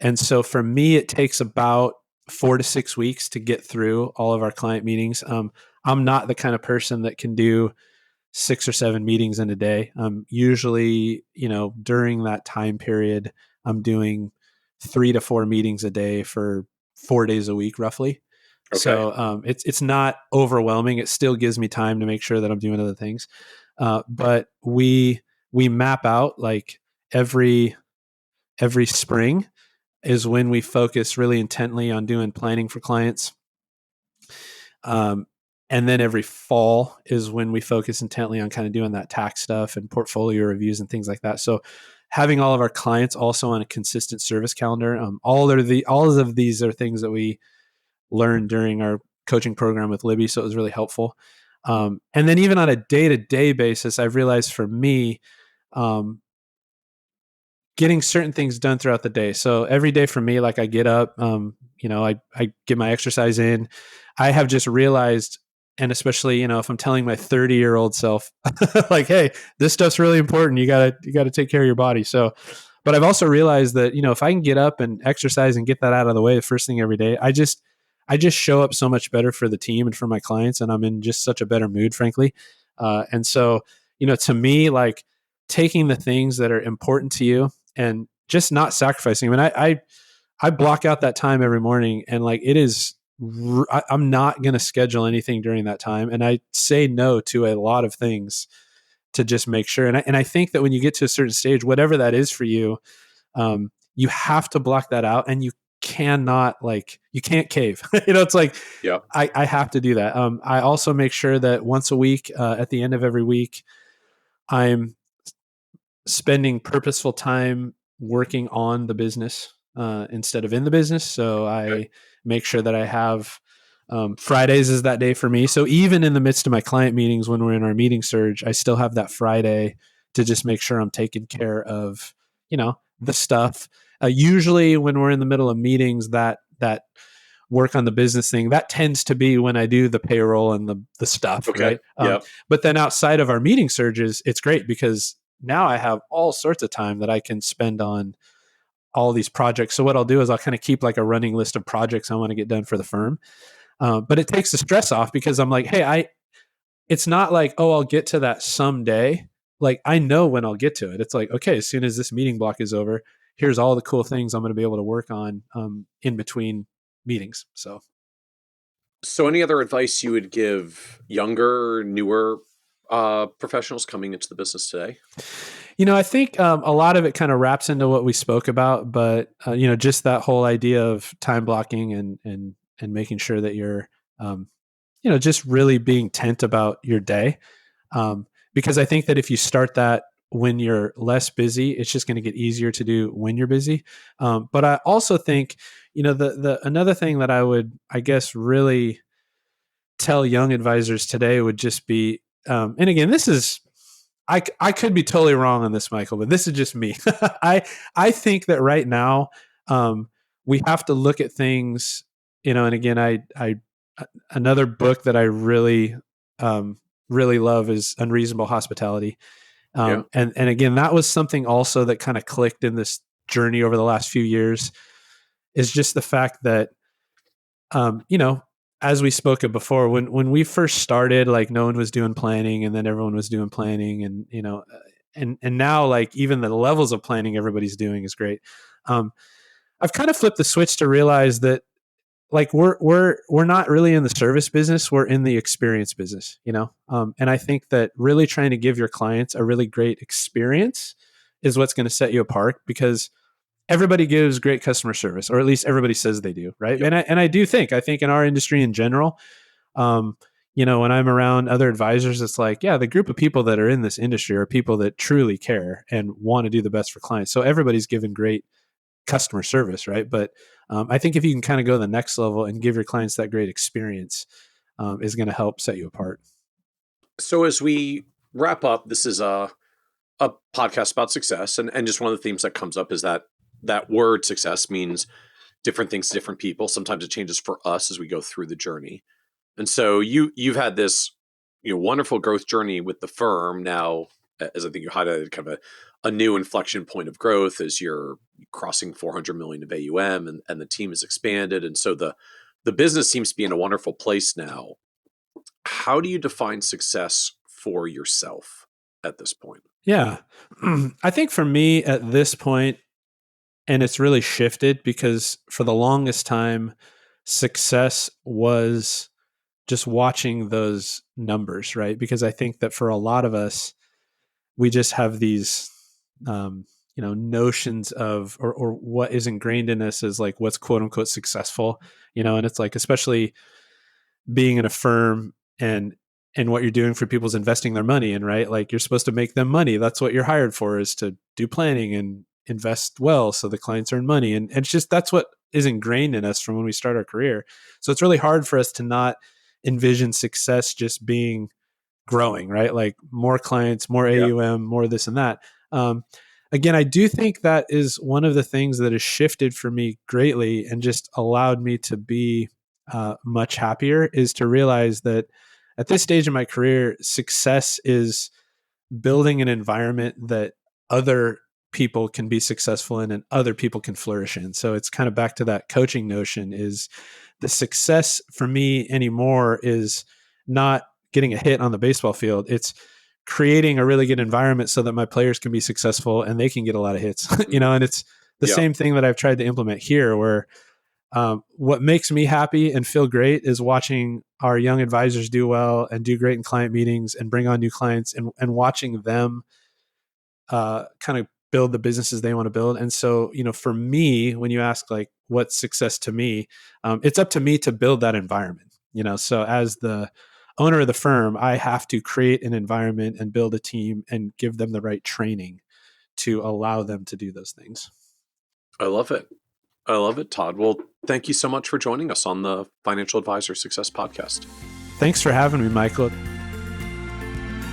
And so for me, it takes about 4 to 6 weeks to get through all of our client meetings. I'm not the kind of person that can do 6 or 7 meetings in a day. Usually, during that time period, I'm doing 3 to 4 meetings a day for 4 days a week, roughly. Okay. So it's not overwhelming. It still gives me time to make sure that I'm doing other things. But we map out like every spring is when we focus really intently on doing planning for clients. And then every fall is when we focus intently on kind of doing that tax stuff and portfolio reviews and things like that. So having all of our clients also on a consistent service calendar, all of these are things that we learned during our coaching program with Libby. So it was really helpful. And then even on a day-to-day basis, I've realized for me, getting certain things done throughout the day. So every day for me, like I get up, I get my exercise in. I have just realized, and especially, if I'm telling my 30-year-old self, like, hey, this stuff's really important. You gotta take care of your body. So, but I've also realized that, if I can get up and exercise and get that out of the way the first thing every day, I just show up so much better for the team and for my clients. And I'm in just such a better mood, frankly. And so, to me, like taking the things that are important to you and just not sacrificing. I mean, I block out that time every morning, and like it is, I'm not going to schedule anything during that time. And I say no to a lot of things to just make sure. And I think that when you get to a certain stage, whatever that is for you, you have to block that out, and you can't cave. It's like, yeah, I have to do that. I also make sure that once a week, at the end of every week, I'm spending purposeful time working on the business instead of in the business. So I make sure that I have Fridays is that day for me. So even in the midst of my client meetings, when we're in our meeting surge, I still have that Friday to just make sure I'm taking care of, the stuff. Usually when we're in the middle of meetings, that work on the business thing, that tends to be when I do the payroll and the stuff. Okay. Right. But then outside of our meeting surges, it's great because now I have all sorts of time that I can spend on all these projects. So what I'll do is I'll kind of keep like a running list of projects I want to get done for the firm. But it takes the stress off because I'm like, hey, it's not like, oh, I'll get to that someday. Like I know when I'll get to it. It's like, okay, as soon as this meeting block is over, here's all the cool things I'm going to be able to work on in between meetings. So any other advice you would give younger, newer professionals coming into the business today? I think a lot of it kind of wraps into what we spoke about, but just that whole idea of time blocking and making sure that you're, just really being tent about your day. Because I think that if you start that when you're less busy, it's just going to get easier to do when you're busy. But I also think, the another thing that I would, I guess, really tell young advisors today would just be, and again, this is, I could be totally wrong on this, Michael, but this is just me. I think that right now we have to look at things, and again, I another book that I really love is Unreasonable Hospitality. And again, that was something also that kind of clicked in this journey over the last few years, is just the fact that, as we spoke of before, when we first started, like no one was doing planning, and then everyone was doing planning, and and now like even the levels of planning everybody's doing is great. I've kind of flipped the switch to realize that like we're not really in the service business, we're in the experience business, and I think that really trying to give your clients a really great experience is what's going to set you apart, because everybody gives great customer service, or at least everybody says they do, right? Yep. And I think in our industry in general, when I'm around other advisors, it's like, yeah, the group of people that are in this industry are people that truly care and want to do the best for clients. So everybody's given great customer service, right? But I think if you can kind of go to the next level and give your clients that great experience, is going to help set you apart. So as we wrap up, this is a podcast about success, and just one of the themes that comes up is that word success means different things to different people. Sometimes it changes for us as we go through the journey. And so you've had this wonderful growth journey with the firm. Now, as I think you highlighted, kind of a new inflection point of growth as you're crossing 400 million of AUM, and the team has expanded. And so the business seems to be in a wonderful place now. How do you define success for yourself at this point? Yeah. I think for me at this point, and it's really shifted, because for the longest time, success was just watching those numbers, right? Because I think that for a lot of us, we just have these, notions of, or what is ingrained in us is like what's quote unquote successful, and it's like, especially being in a firm and what you're doing for people's investing their money in, right? Like you're supposed to make them money. That's what you're hired for, is to do planning and invest well so the clients earn money. And it's just, that's what is ingrained in us from when we start our career. So it's really hard for us to not envision success just being growing, right? Like more clients, more AUM, more this and that. Again, I do think that is one of the things that has shifted for me greatly and just allowed me to be much happier, is to realize that at this stage in my career, success is building an environment that other people can be successful in and other people can flourish in. So it's kind of back to that coaching notion, is the success for me anymore is not getting a hit on the baseball field. It's creating a really good environment so that my players can be successful and they can get a lot of hits, and it's the same thing that I've tried to implement here, where what makes me happy and feel great is watching our young advisors do well and do great in client meetings and bring on new clients, and watching them kind of build the businesses they want to build. And so, for me, when you ask like what's success to me, it's up to me to build that environment, so as the owner of the firm, I have to create an environment and build a team and give them the right training to allow them to do those things. I love it. I love it, Todd. Well, thank you so much for joining us on the Financial Advisor Success Podcast. Thanks for having me, Michael.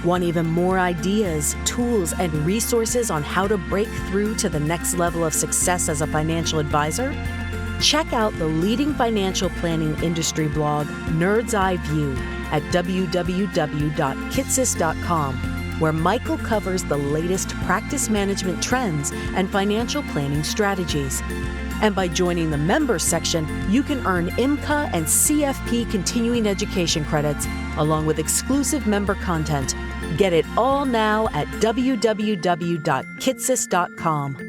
Want even more ideas, tools, and resources on how to break through to the next level of success as a financial advisor? Check out the leading financial planning industry blog, Nerd's Eye View, at www.kitsis.com. where Michael covers the latest practice management trends and financial planning strategies. And by joining the members section, you can earn IMCA and CFP continuing education credits, along with exclusive member content. Get it all now at www.kitsis.com.